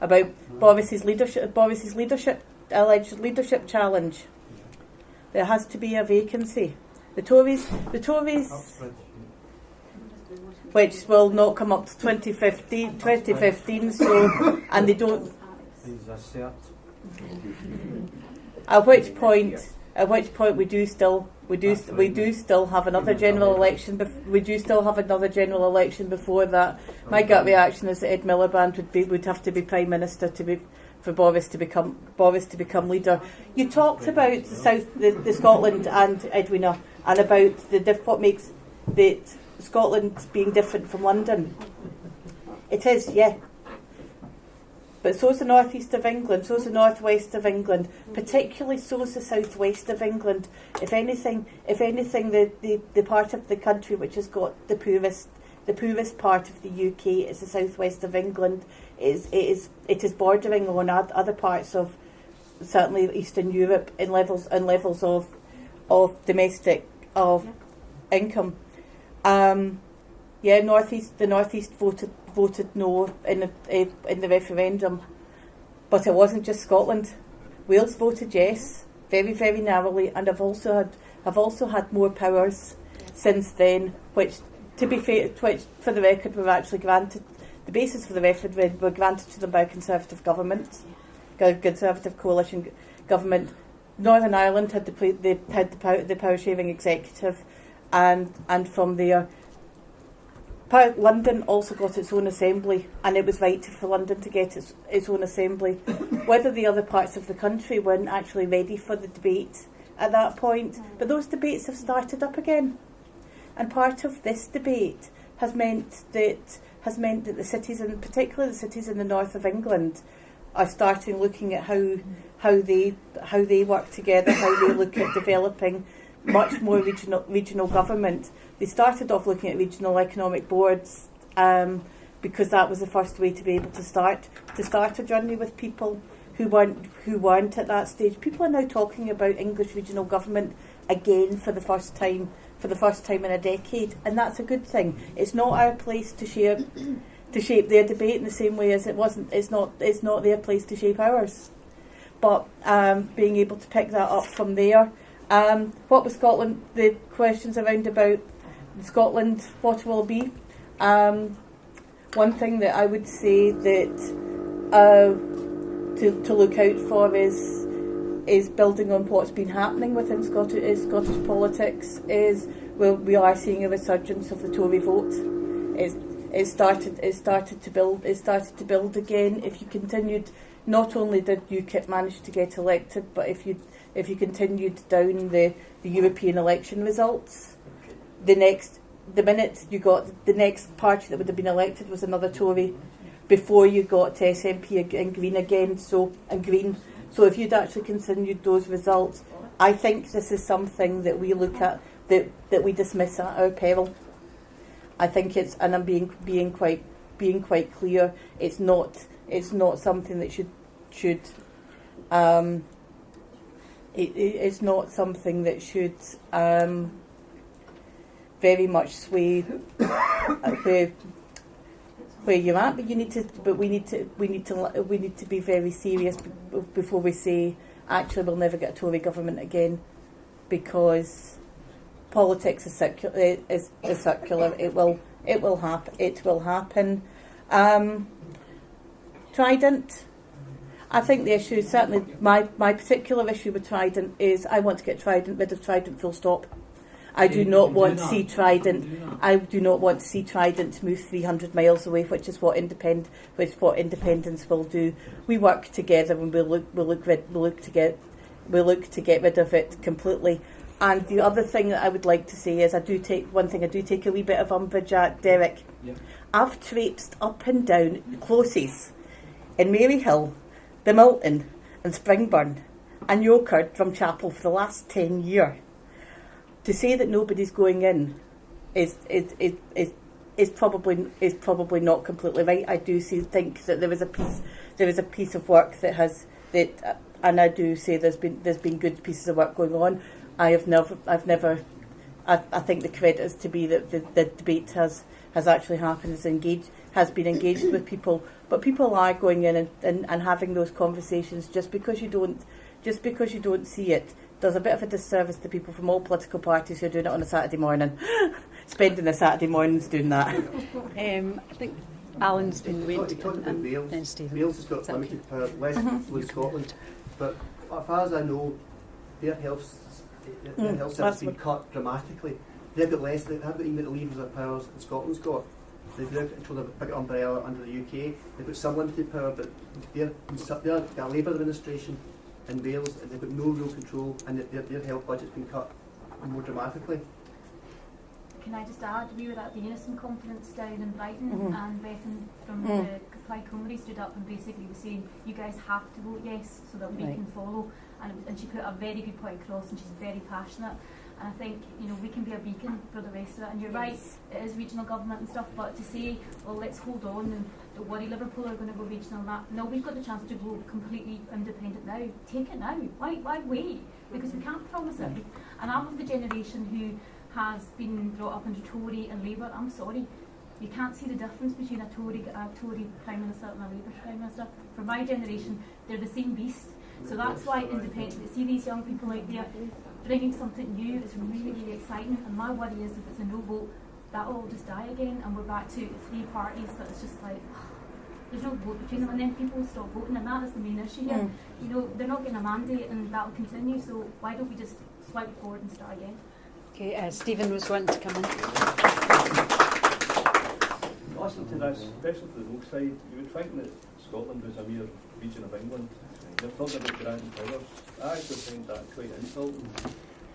about Boris's leadership, alleged leadership challenge. There has to be a vacancy. The Tories, which will not come up to 2015. So, and they don't. At which point we do still have another general election. We do still have another general election before that. My gut reaction is that Ed Miliband would have to be Prime Minister for Boris to become leader. You talked about the Scotland and Edwina, and about what makes Scotland being different from London. It is, yeah. But so is the northeast of England, so is the northwest of England, particularly so is the southwest of England. If anything, the part of the country which has got the poorest part of the UK is the southwest of England. It is bordering on other parts of certainly Eastern Europe in levels of domestic income. The northeast voted no in the referendum, but it wasn't just Scotland. Wales voted yes, very, very narrowly, and have also had more powers since then, which, to be fair, which for the record were actually granted. The basis for the referendum were granted to them by a Conservative government, Conservative coalition government. Northern Ireland had the power sharing executive, and from there. London also got its own assembly, and it was right for London to get its own assembly. Whether the other parts of the country weren't actually ready for the debate at that point, but those debates have started up again. And part of this debate has meant that the cities, and particularly the cities in the north of England, are starting looking at how they work together, how they look at developing much more regional government. They started off looking at regional economic boards because that was the first way to be able to start a journey with people who weren't at that stage. People are now talking about English regional government again for the first time in a decade, and that's a good thing. It's not our place to shape their debate in the same way as it wasn't. It's not their place to shape ours. But being able to pick that up from there. What was Scotland? The questions around about Scotland, what will be? One thing that I would say that to look out for is building on what's been happening within Scottish politics. We are seeing a resurgence of the Tory vote. It started to build again. If you continued, not only did UKIP manage to get elected, but if you continued down the European election results, the minute you got the next party that would have been elected was another Tory before you got to SNP and Green again. So if you'd actually continued those results, I think this is something that we look at that we dismiss at our peril. I think it's, and I'm being quite clear. It's not something that should. It's not something that should very much sway where you're at. But we need to be very serious before we say actually we'll never get a Tory government again, because politics is circular. It will happen. Trident. I think the issue, certainly my particular issue with Trident, is I want to get rid of Trident full stop. I do not want to see Trident. I do not want to see Trident move 300 miles away, which is what independence will do. We work together, and we'll look to get rid of it completely. And the other thing that I would like to say is I do take a wee bit of umbrage at, Derek. Yep. I've traipsed up and down closes in Maryhill, the Milton, and Springburn, and Yokerd from Chapel for the last 10 years. To say that nobody's going in is probably not completely right. I do think that there is a piece of work and I do say there's been good pieces of work going on. I think the credit is to be that the debate has actually happened, has been engaged with people, but people are going in and having those conversations. Just because you don't see it does a bit of a disservice to people from all political parties who are doing it on a Saturday morning, spending the Saturday mornings doing that. I think Alan's been waiting to talk come, about and Wales. then Stephen. Wales has got limited power, less than Scotland, but as far as I know, their health service has been cut dramatically. They've got less. They haven't even got the levers of powers that Scotland's got. They've now controlled a big umbrella under the UK. They've got some limited power, but they're a Labour administration in Wales, and they've got no real control, and their health budget's been cut more dramatically. Can I just add, we were at the UNISON conference down in Brighton, and Bethan from the Plaid Cymru stood up and basically was saying, you guys have to vote yes so that we can follow, and she put a very good point across, and she's very passionate. And I think, we can be a beacon for the rest of it. And you're right, it is regional government and stuff, but to say, well, let's hold on and don't worry, Liverpool are going to go regional, no, we've got the chance to go completely independent now. Take it now. Why wait? Because we can't promise it. And I'm of the generation who has been brought up under Tory and Labour. I'm sorry. You can't see the difference between a Tory Prime Minister and a Labour Prime Minister. For my generation, they're the same beast. So that's why independent, see these young people out there bringing something new is really, really exciting. And my worry is if it's a no vote, that'll all just die again, and we're back to three parties that it's just like, there's no vote between them, and then people will stop voting, and that is the main issue here. They're not getting a mandate, and that'll continue, so why don't we just swipe forward and start again? Okay, Stephen was wanting to come in. Listening to this, especially to the Rogue side, you would think that Scotland was a mere region of England. They're talking about granting powers. I actually find that quite insulting.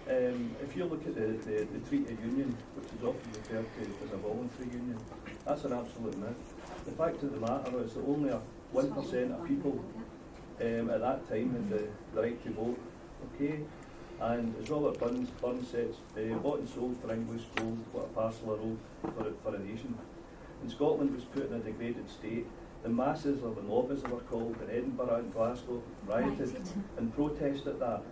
If you look at the Treaty of Union, which is often referred to as a voluntary union, that's an absolute myth. The fact of the matter is that only 1% of people at that time had the right to vote. Okay? And as Robert Burns says, bought and sold for English gold, what a parcel of road for a nation. And Scotland was put in a degraded state. The masses, or the lobbies they were called, in Edinburgh and Glasgow, rioted and protested that.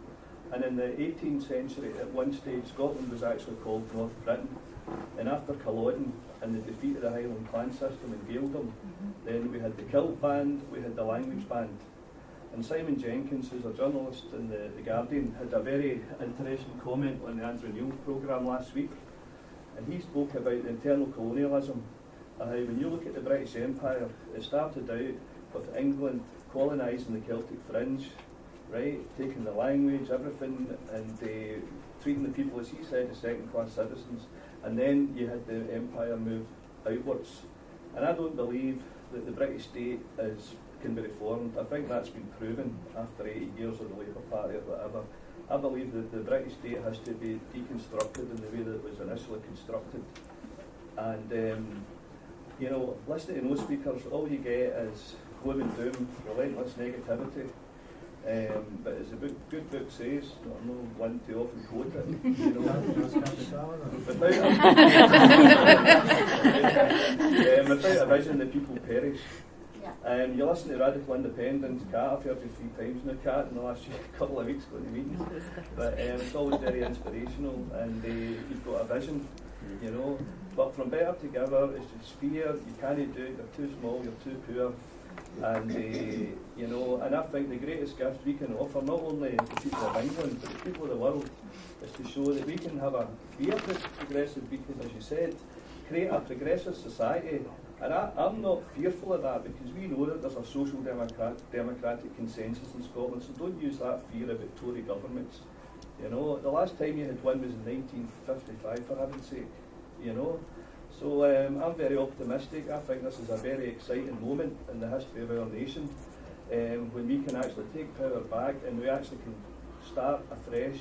And in the 18th century, at one stage, Scotland was actually called North Britain. And after Culloden and the defeat of the Highland clan system in Gaeldom, then we had the kilt band, we had the language band. And Simon Jenkins, who's a journalist in the Guardian, had a very interesting comment on the Andrew Neil programme last week. And he spoke about the internal colonialism. When you look at the British Empire, it started out with England colonising the Celtic fringe, right, taking the language, everything, and treating the people, as he said, as second-class citizens. And then you had the empire move outwards. And I don't believe that the British state can be reformed. I think that's been proven after 80 years of the Labour Party or whatever. I believe that the British state has to be deconstructed in the way that it was initially constructed. And listening to those speakers, all you get is gloom and doom, relentless negativity. But as the good book says, I'm not one to often quote it, without a vision, the people perish. You listen to Radical Independence, Cat, I've heard you 3 times now, Cat, in the last couple of weeks going to meetings. But it's always very inspirational, and you've got a vision, But from Better Together, it's just fear, you can't do it, you're too small, you're too poor. And and I think the greatest gift we can offer, not only to the people of England, but the people of the world, is to show that we can be a progressive beacon, as you said, create a progressive society. And I'm not fearful of that, because we know that there's a social democratic consensus in Scotland, so don't use that fear about Tory governments You know, the last time you had one was in 1955, for heaven's sake. You know, so I'm very optimistic. I think this is a very exciting moment in the history of our nation, when we can actually take power back and we actually can start afresh,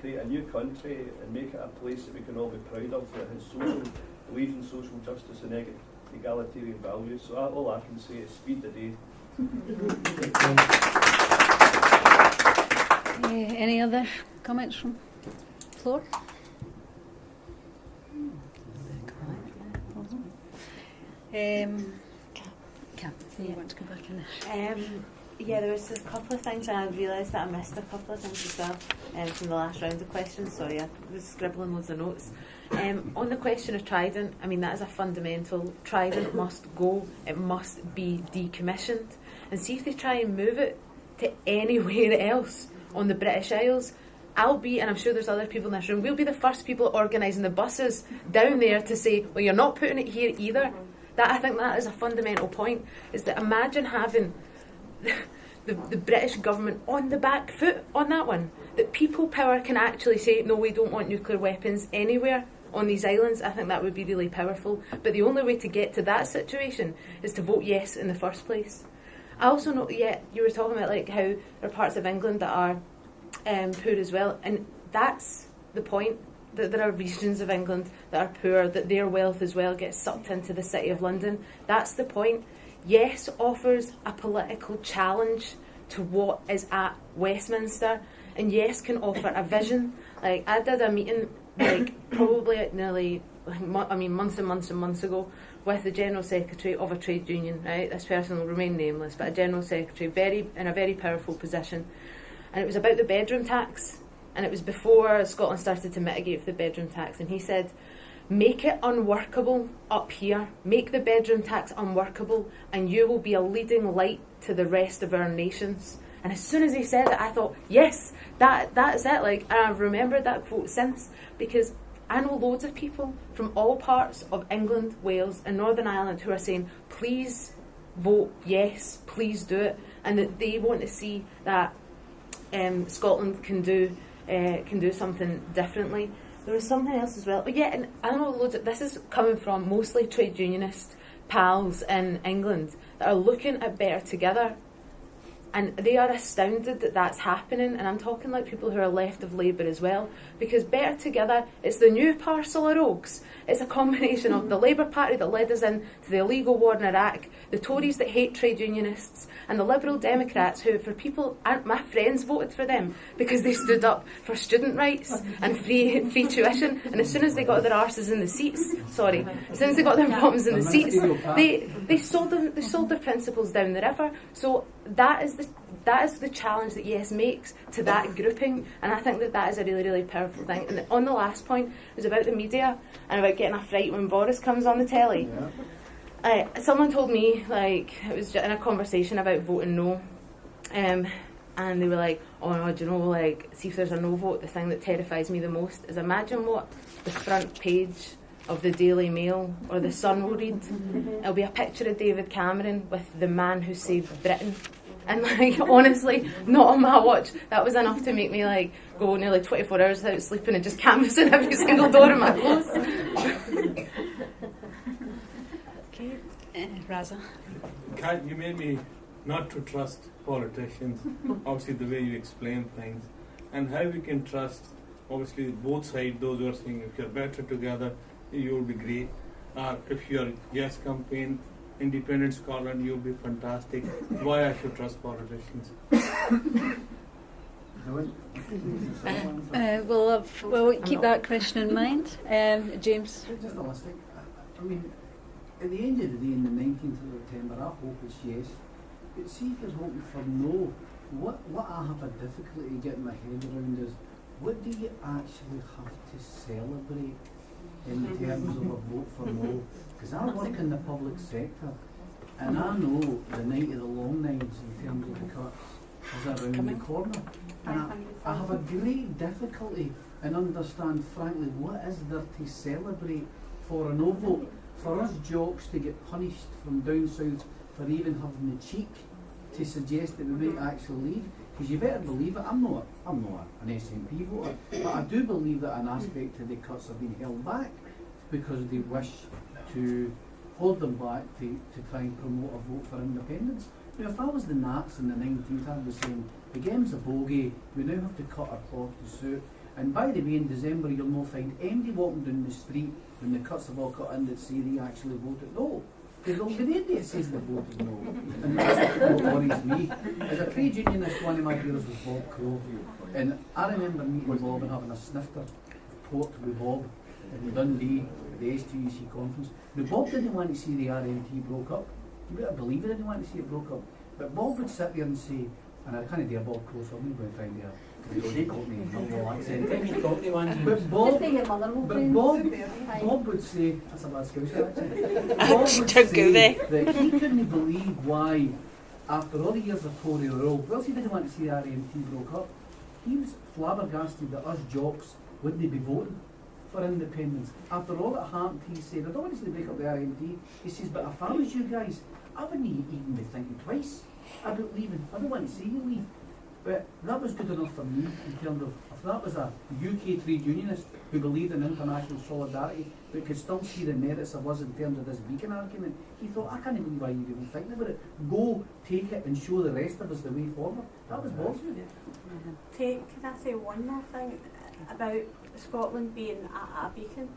create a new country and make it a place that we can all be proud of, that has social, believes in social justice and egalitarian values. So all I can say is speed the day. Any other comments from the floor? Cap, you want to go back in there? Yeah, there was a couple of things, and I realised that I missed a couple of things as well from the last round of questions. Sorry, I was scribbling loads of notes. On the question of Trident, I mean, that is a fundamental. Trident must go. It must be decommissioned. And see if they try and move it to anywhere else on the British Isles. I'll be, and I'm sure there's other people in this room, we'll be the first people organising the buses down there to say, well, you're not putting it here either. I think that is a fundamental point, is that imagine having the British government on the back foot on that one, that people power can actually say, no, we don't want nuclear weapons anywhere on these islands. I think that would be really powerful. But the only way to get to that situation is to vote yes in the first place. I also know, you were talking about like how there are parts of England that are poor as well, and that's the point, that there are regions of England that are poor, that their wealth as well gets sucked into the City of London. That's the point. Yes offers a political challenge to what is at Westminster, and yes can offer a vision. Like, I did a meeting probably nearly months and months and months ago with the General Secretary of a trade union, right? This person will remain nameless, but a General Secretary in a very powerful position. And it was about the bedroom tax, and it was before Scotland started to mitigate for the bedroom tax, and he said, make it unworkable up here, make the bedroom tax unworkable, and you will be a leading light to the rest of our nations. And as soon as he said it, I thought, yes, that's it. Like, and I've remembered that quote since, because I know loads of people from all parts of England, Wales and Northern Ireland who are saying, please vote yes, please do it, and that they want to see that Scotland can do something differently. There was something else as well. But yeah, and I know loads of, this is coming from mostly trade unionist pals in England that are looking at Better Together, and they are astounded that that's happening. And I'm talking like people who are left of Labour as well, because Better Together is the new parcel of rogues. It's a combination of the Labour Party that led us into the illegal war in Iraq, the Tories that hate trade unionists, and the Liberal Democrats who, for people, my friends voted for them because they stood up for student rights and free tuition. And as soon as they got their arses in the seats, as soon as they got their bottoms in the seats, they sold their principles down the river. So that is the challenge that Yes makes to that grouping, and I think that is a really, really powerful thing. And on the last point, it was about the media and about getting a fright when Boris comes on the telly. Someone told me, like, it was in a conversation about voting no, and they were like, oh no, do you know, like, see if there's a no vote, the thing that terrifies me the most is imagine what the front page of the Daily Mail or the Sun will read. It'll be a picture of David Cameron with the man who saved Britain. And like, honestly, not on my watch. That was enough to make me like go nearly 24 hours without sleeping and just canvassing every single door in my clothes. Okay, Raza. Kat, you made me not to trust politicians, obviously the way you explain things, and how we can trust, obviously, both sides, those who are saying if you're better together, you'll be great. If you're Yes campaign, Independent Scotland, you'll be fantastic. Why I should trust politicians? We'll keep that question in mind. James? Just a last thing. I mean, at the end of the day, in the 19th of September, our hope is yes. But see if you're hoping for no, what I have a difficulty getting my head around is, what do you actually have to celebrate in terms of a vote for no? Because I work in the public sector, and I know the night of the long nights in terms of the cuts is around the corner. And I have a great difficulty in understand, frankly, what is there to celebrate for a no vote? For us jocks to get punished from down south for even having the cheek to suggest that we might actually leave? Because you better believe it, I'm not an SNP voter, but I do believe that an aspect of the cuts have been held back because they wish to hold them back to try and promote a vote for independence. Now, if I was the Nats in the 19th, I was saying, the game's a bogey, we now have to cut our cloth to suit. And by the way, in December, you'll not find anybody walking down the street when the cuts have all cut in that say they actually voted no. Because there'll be nobody that says they voted no. And that's what worries me. As a trade unionist, one of my heroes was Bob Crow. And I remember meeting Bob and having a snifter talk with Bob in Dundee at the STUC conference. Now, Bob didn't want to see the RMT broke up. You better believe he didn't want to see it broke up. But Bob would sit there and say, and I can't do a Bob Crow, so I'm not going to try and do a accent. But Bob would say, that's a bad Scottish accent. Bob would say that he couldn't believe why, after all the years of Tory rule, well, he didn't want to see the RMT broke up. He was flabbergasted that us jocks wouldn't be voting for independence. After all that happened, he said, I don't want to see the break up the RMT. He says, but if I was you guys, I wouldn't even be thinking twice about leaving. I don't want to see you leave. But that was good enough for me in terms of, if that was a UK trade unionist who believed in international solidarity but could still see the merits of us in terms of this beacon argument, he thought, I can't believe why you're even thinking about it. Go, take it and show the rest of us the way forward. That was Bob's view. Can I say one more thing about Scotland being a beacon?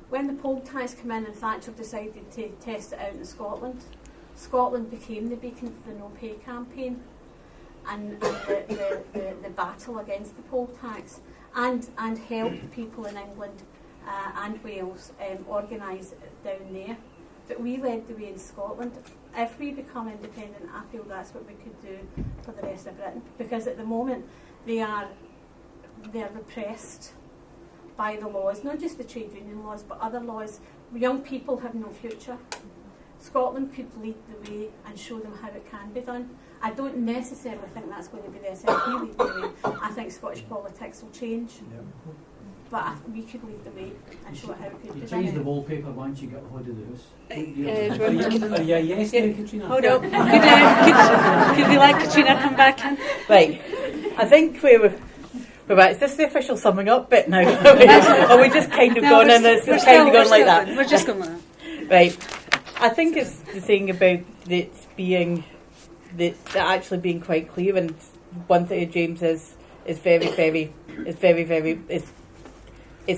When the poll tax came in and Thatcher decided to test it out in Scotland, Scotland became the beacon for the No Pay campaign and the battle against the poll tax, and helped people in England and Wales organise down there. But we led the way in Scotland. If we become independent, I feel that's what we could do for the rest of Britain, because at the moment they're repressed by the laws, not just the trade union laws but other laws. Young people have no future. Scotland could lead the way and show them how it can be done. I don't necessarily think that's going to be the SNP lead the way. I think Scottish politics will change. But we could lead the way and show how it could be done. You change the wallpaper once you get hold of the house. Are you a yes now, Katrina? Hold up. Could we let Katrina come back in? Right. I think we're right. Is this the official summing up bit now? Or we just kind of gone in this kind of gone like that? We're just going with that. Right. I think it's the thing about it being that actually being quite clear, and one thing James is very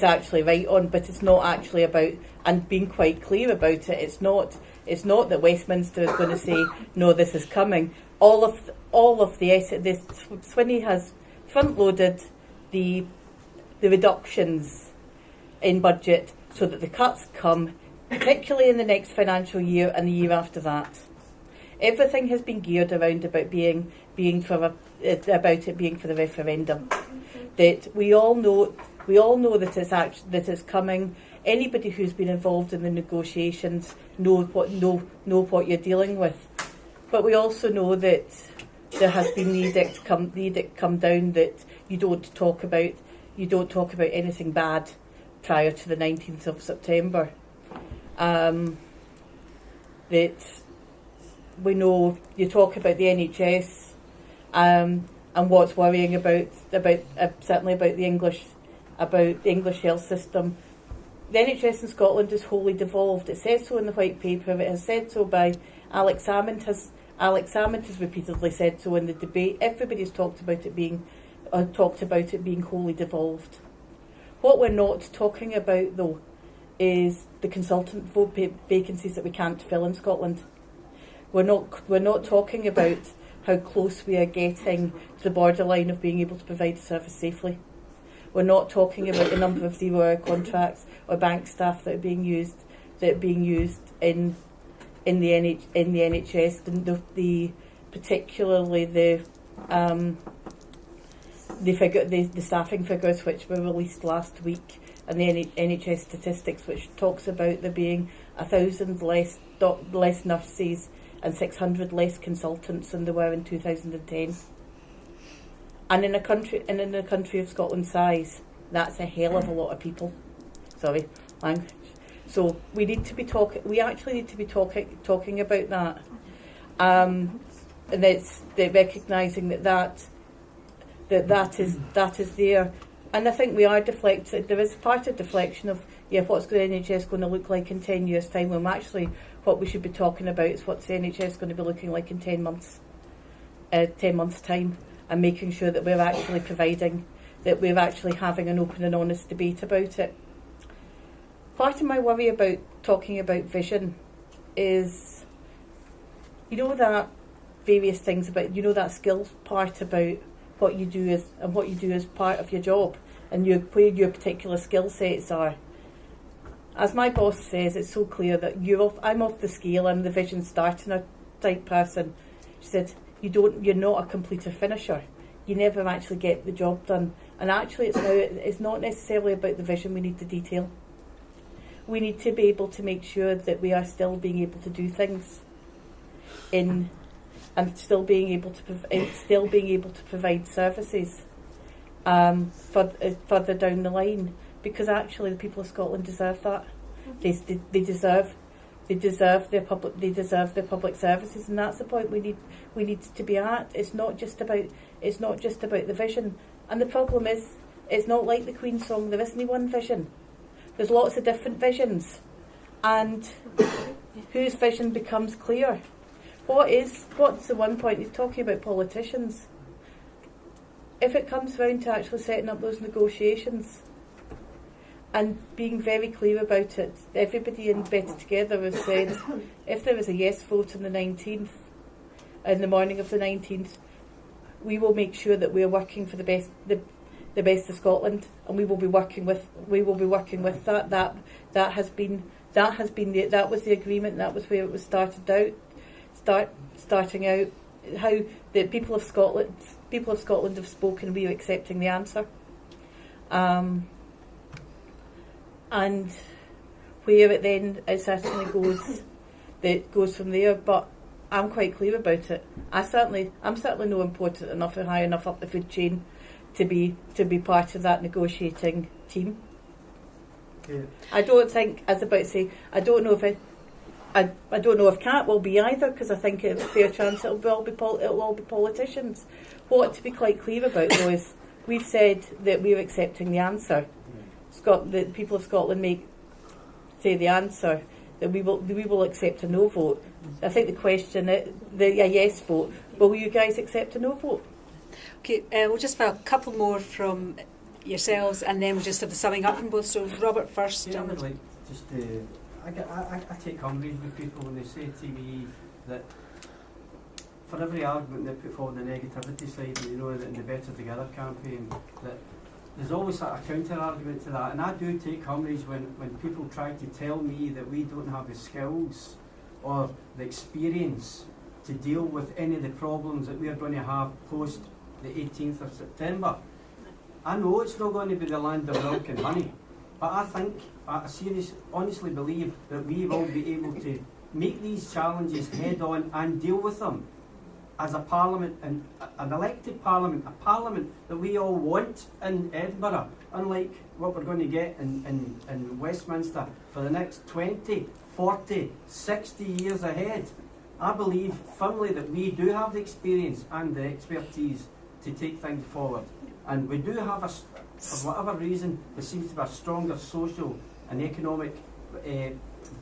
actually right on, but it's not actually about, and being quite clear about it. It's not that Westminster is going to say no, this is coming. All of the Swinney has front loaded the reductions in budget so that the cuts come, particularly in the next financial year and the year after that. Everything has been geared around about being for the referendum. That we all know that it's coming. Anybody who's been involved in the negotiations know what you're dealing with. But we also know that there has been the edict come down that you don't talk about anything bad prior to the 19th of September. That we know you talk about the NHS and what's worrying about certainly about the English health system. The NHS in Scotland is wholly devolved. It says so in the white paper. It has said so by Alex Salmond has repeatedly said so in the debate. Everybody's talked about it being wholly devolved. What we're not talking about though is the consultant vacancies that we can't fill in Scotland. We're not talking about how close we are getting to the borderline of being able to provide a service safely. We're not talking about the number of 0-hour contracts or bank staff that are being used in the NHS. Particularly the staffing figures which were released last week, and the NHS statistics, which talks about there being 1,000 less nurses and 600 less consultants than there were in 2010. And in a country of Scotland's size, that's a hell of a lot of people. Sorry, language. So we need to be talking. We actually need to be talking about that. and they're recognising that is there. And I think we are deflected. There is part of deflection of what's the NHS going to look like in 10 years' time, when actually what we should be talking about is what's the NHS going to be looking like in 10 months' time, and making sure that we're actually providing, that we're actually having an open and honest debate about it. Part of my worry about talking about vision is, that various things about, that skills part about what you do as part of your job, and where your particular skill sets are. As my boss says, it's so clear that I'm off the scale. I'm the vision starter type person. She said, you're not a completer finisher. You never actually get the job done. And actually, it's not necessarily about the vision. We need the detail. We need to be able to make sure that we are still being able to do things and still being able to provide services further down the line, because actually the people of Scotland deserve that. They deserve their public services, and that's the point we need to be at. It's not just about the vision. And the problem is, it's not like the Queen's song. There isn't one vision. There's lots of different visions, and whose vision becomes clear. What's the one point? He's talking about politicians. If it comes round to actually setting up those negotiations and being very clear about it, everybody in Better Together has said, if there is a yes vote on the 19th, in the morning of the 19th, we will make sure that we are working for the best of Scotland, and we will be working with that. That was the agreement. That was where it was starting out. How the people of Scotland have spoken. We are accepting the answer, and where it certainly goes from there. But I'm quite clear about it. I'm certainly not important enough or high enough up the food chain to be part of that negotiating team. Yeah. I don't think, as about to say, I don't know if Kat will be either, because I think it's a fair chance it'll all be politicians. What to be quite clear about though is, we've said that we're accepting the answer. The people of Scotland say the answer, that we will accept a no vote. I think the question, a yes vote. Will you guys accept a no vote? Okay, we'll just have a couple more from yourselves, and then we'll just have the summing up from both. So Robert first. Yeah, I would like just to... I take umbrage with people when they say to me that for every argument they put forward the negativity side, in the Better Together campaign, that there's always a counter argument to that. And I do take umbrage when people try to tell me that we don't have the skills or the experience to deal with any of the problems that we're going to have post the 18th of September. I know it's not going to be the land of milk and honey, but I honestly believe that we will be able to make these challenges head on and deal with them as a parliament, and an elected parliament, a parliament that we all want in Edinburgh, unlike what we're going to get in Westminster for the next 20, 40, 60 years ahead. I believe firmly that we do have the experience and the expertise to take things forward. And we do have, for whatever reason, there seems to be a stronger social and economic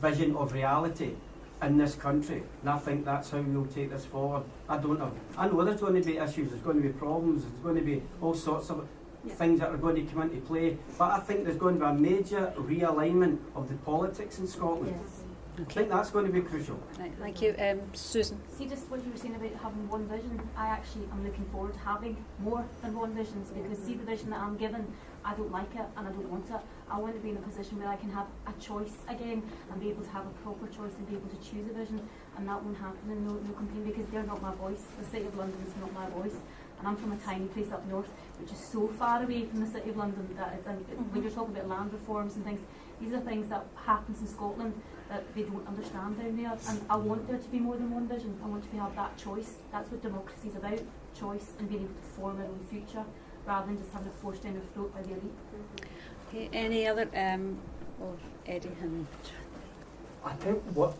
vision of reality in this country. And I think that's how we'll take this forward. I know there's going to be issues, there's going to be problems, there's going to be all sorts of things that are going to come into play. But I think there's going to be a major realignment of the politics in Scotland. Yes. I think that's going to be crucial. Right, thank you. Susan. See, just what you were saying about having one vision, I actually am looking forward to having more than one vision, because see, the vision that I'm given, I don't like it and I don't want it. I want to be in a position where I can have a choice again and be able to have a proper choice and be able to choose a vision, and that won't happen in no campaign, because they're not my voice. The City of London is not my voice, and I'm from a tiny place up north which is so far away from the City of London that it's, and when you're talking about land reforms and things, these are things that happens in Scotland that they don't understand down there, and I want there to be more than one vision. I want to have that choice. That's what democracy is about, choice and being able to form our own future rather than just having it forced down your throat by the elite. Okay, any other? Eddie and... I think what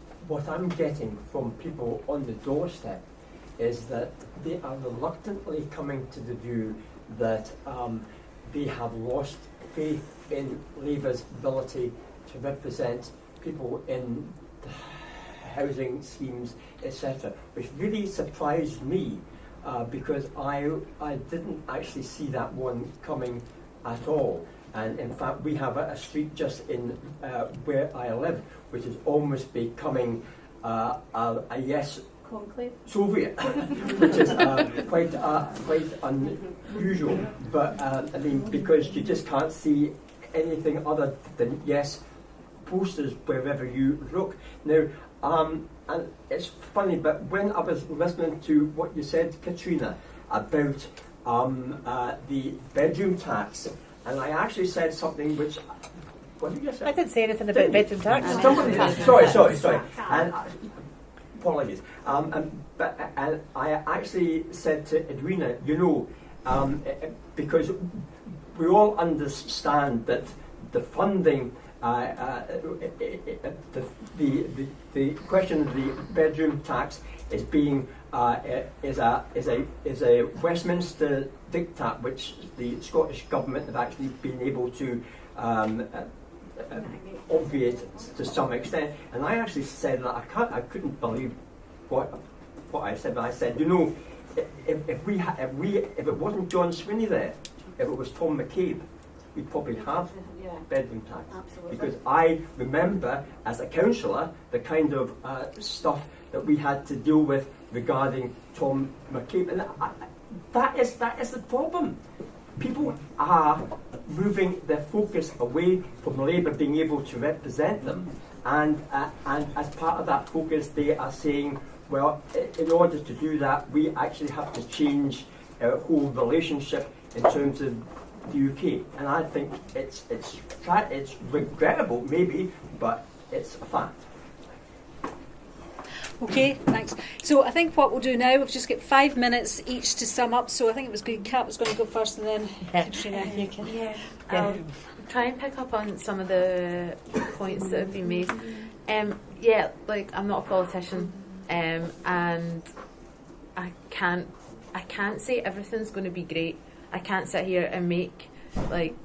I'm getting from people on the doorstep is that they are reluctantly coming to the view that they have lost faith in Labour's ability to represent people in housing schemes, etc., which really surprised me because I didn't actually see that one coming at all. And in fact, we have a street just in where I live, which is almost becoming a yes conclave Soviet, which is quite unusual. But I mean, because you just can't see anything other than yes posters wherever you look. Now, and it's funny, but when I was listening to what you said, Katrina, about the bedroom tax, and I actually said something which. What did you say? I didn't say anything about bedroom tax. Sorry. And apologies. And I actually said to Edwina, because we all understand that the funding, the question of the bedroom tax is being is a Westminster diktat, which the Scottish government have actually been able to obviate to some extent. And I actually said that I couldn't believe what I said. But I said, if it wasn't John Swinney there, if it was Tom McCabe, we'd probably have bedroom tax. Absolutely. Because I remember as a councillor the kind of stuff that we had to deal with regarding Tom McCabe, and that is the problem. People are moving their focus away from Labour being able to represent them, and as part of that focus, they are saying, well, in order to do that, we actually have to change our whole relationship in terms of the UK. And I think it's regrettable, maybe, but it's a fact. Okay, thanks. So I think what we'll do now, we've just got 5 minutes each to sum up. So I think it was good. Kat was going to go first, and then Katrina, you can. Yeah. I'll try and pick up on some of the points that have been made. I'm not a politician, and I can't say everything's going to be great. I can't sit here and make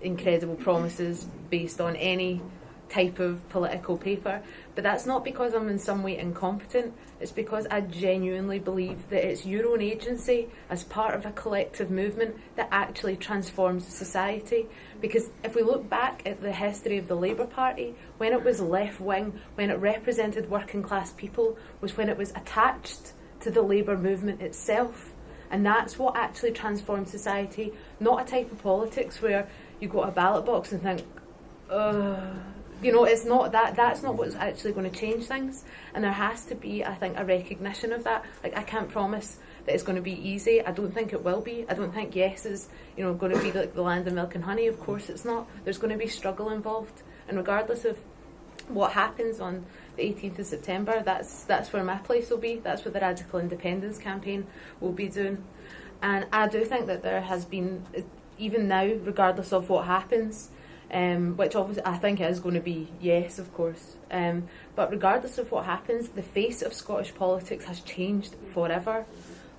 incredible promises based on any type of political paper, but that's not because I'm in some way incompetent. It's because I genuinely believe that it's your own agency as part of a collective movement that actually transforms society. Because if we look back at the history of the Labour Party, when it was left wing, when it represented working class people, was when it was attached to the Labour movement itself. And that's what actually transformed society, not a type of politics where you go to a ballot box and think, it's not that. That's not what's actually going to change things. And there has to be, I think, a recognition of that. I can't promise that it's going to be easy. I don't think it will be. I don't think yes is, going to be like the land of milk and honey. Of course it's not. There's going to be struggle involved. And regardless of what happens on the 18th of September, that's where my place will be. That's what the Radical Independence campaign will be doing. And I do think that there has been, even now, regardless of what happens, which obviously I think is going to be yes, of course. But regardless of what happens, the face of Scottish politics has changed forever.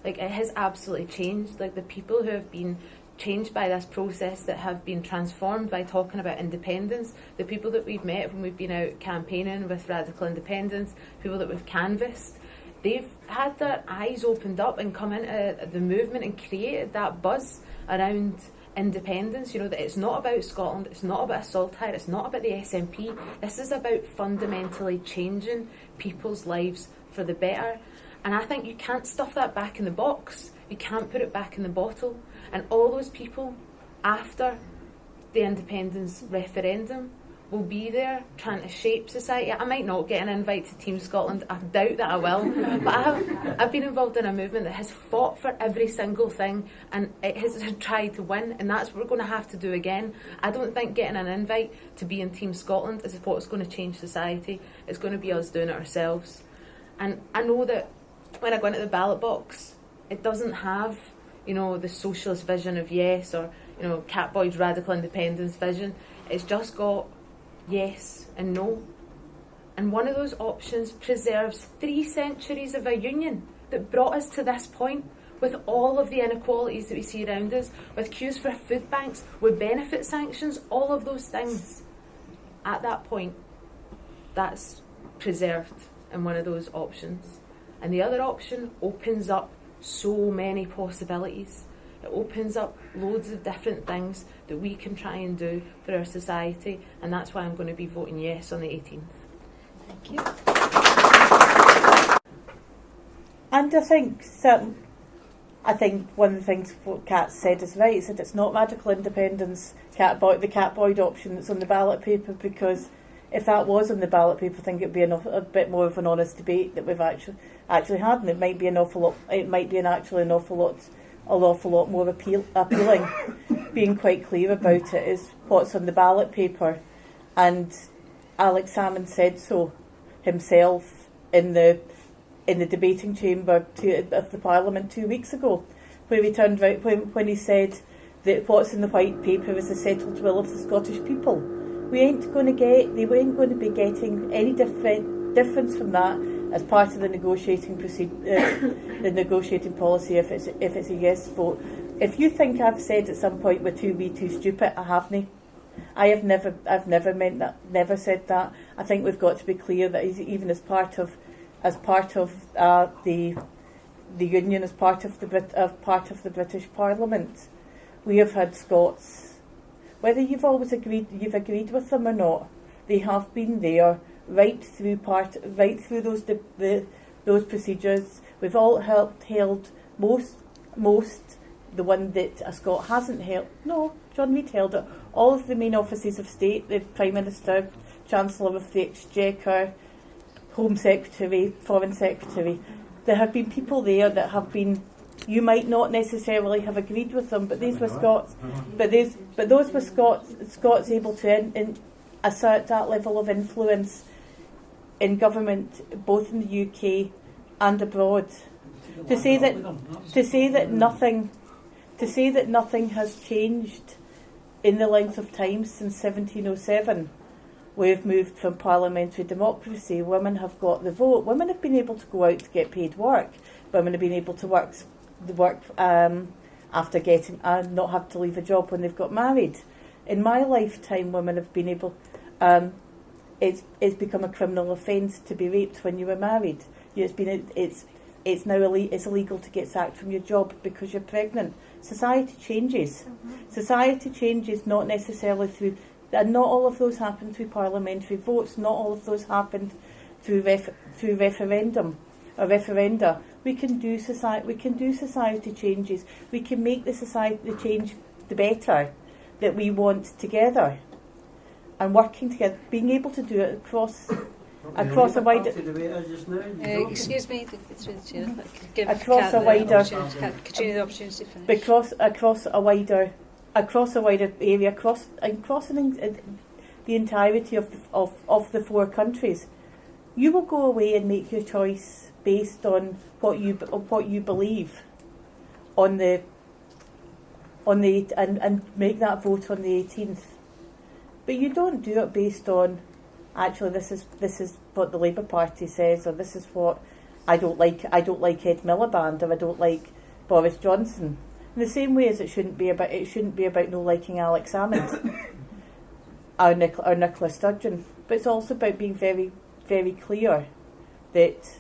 It has absolutely changed. The people who have been changed by this process, that have been transformed by talking about independence, the people that we've met when we've been out campaigning with Radical Independence, people that we've canvassed, they've had their eyes opened up and come into the movement and created that buzz around independence. That it's not about Scotland, it's not about a saltire, it's not about the SNP. This is about fundamentally changing people's lives for the better. And I think you can't stuff that back in the box. You can't put it back in the bottle. And all those people after the independence referendum will be there trying to shape society. I might not get an invite to Team Scotland. I doubt that I will. But I've been involved in a movement that has fought for every single thing, and it has tried to win, and that's what we're going to have to do again. I don't think getting an invite to be in Team Scotland is what's going to change society. It's going to be us doing it ourselves. And I know that when I go into the ballot box, it doesn't have, the socialist vision of yes, or, Cat Boyd's Radical Independence vision. It's just got yes and no. And one of those options preserves 3 centuries of a union that brought us to this point, with all of the inequalities that we see around us, with queues for food banks, with benefit sanctions, all of those things, at that point, that's preserved in one of those options. And the other option opens up so many possibilities. It opens up loads of different things that we can try and do for our society, and that's why I'm going to be voting yes on the 18th. Thank you. And I think one of the things what Kat said is right, is that it's not radical independence, the Cat Boyd option that's on the ballot paper, because if that was on the ballot paper, I think it would be a bit more of an honest debate that we've actually had, and it might be an awful lot more appealing. Being quite clear about it is what's on the ballot paper, and Alex Salmond said so himself in the debating chamber of the Parliament 2 weeks ago, where he turned right when he said that what's in the white paper is the settled will of the Scottish people. They weren't going to be getting any difference from that as part of the negotiating the negotiating policy if it's a yes vote. If you think I've said at some point we're too stupid, I haven't. I've never meant that, never said that. I think we've got to be clear that even as part of the Union, as part of the British Parliament, we have had Scots. Whether you've agreed with them or not, they have been there right through those procedures. We've all held most. The one that a Scot hasn't held. No, John Reid held it. All of the main offices of state: the Prime Minister, Chancellor of the Exchequer, Home Secretary, Foreign Secretary. There have been people there that have been. You might not necessarily have agreed with them, but these were Scots. But those were Scots able to assert that level of influence in government, both in the UK and abroad. To say that nothing has changed in the length of time since 1707. We've moved from parliamentary democracy. Women have got the vote. Women have been able to go out to get paid work. Women have been able to work after getting not have to leave a job when they've got married. In my lifetime, women have been able. It's become a criminal offence to be raped when you were married. It's now illegal to get sacked from your job because you're pregnant. Society changes. Society changes not necessarily through. And not all of those happened through parliamentary votes. Not all of those happened through referendum or referenda. We can do society changes. We can make the change the better that we want together, and working together, being able to do it across a wider. Excuse me, give across a wider. Katrina the opportunity to finish. Across a wider area, crossing the entirety of the 4 countries, you will go away and make your choice based on what you believe and make that vote on the 18th. But you don't do it based on actually this is what the Labour Party says, or this is what I don't like Ed Miliband, or I don't like Boris Johnson. In the same way as it shouldn't be about no liking Alex Salmond or Nicola Sturgeon, but it's also about being very, very clear that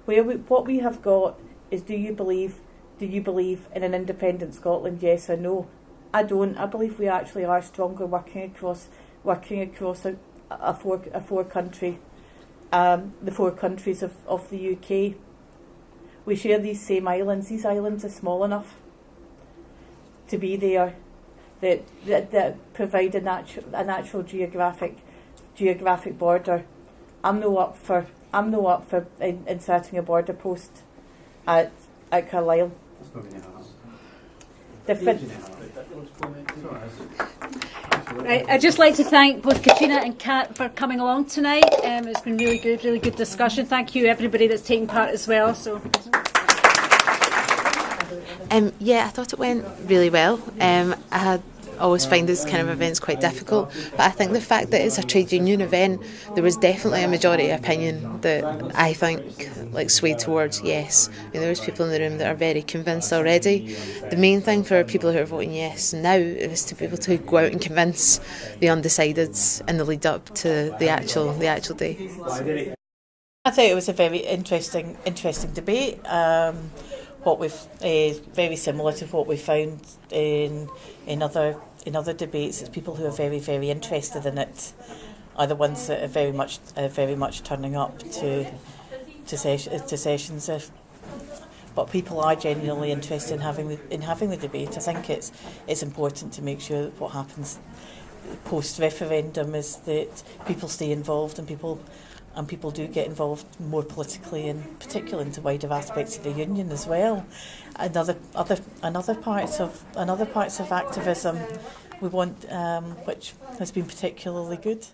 what we have got is: do you believe in an independent Scotland? Yes or no? I don't. I believe we actually are stronger working across a four country, the 4 countries of the UK. We share these same islands. These islands are small enough to be there, that provide a natural geographic border. I'm no up for inserting a border post at Carlisle. Different. Right, I'd just like to thank both Katrina and Kat for coming along tonight. It's been really good discussion. Thank you everybody that's taken part as well. So. Yeah, I thought it went really well. I had always find these kind of events quite difficult. But I think the fact that it's a trade union event, there was definitely a majority opinion that I think like swayed towards yes. I mean, there was people in the room that are very convinced already. The main thing for people who are voting yes now is to be able to go out and convince the undecideds in the lead up to the actual day. I think it was a very interesting debate. What we've very similar to what we found in other debates. It's people who are very, very interested in it are the ones that are very much turning up to sessions. But people are genuinely interested in having the debate. I think it's important to make sure that what happens post referendum is that people stay involved and people do get involved more politically, and particularly into wider aspects of the union as well. And other parts of activism we want, which has been particularly good.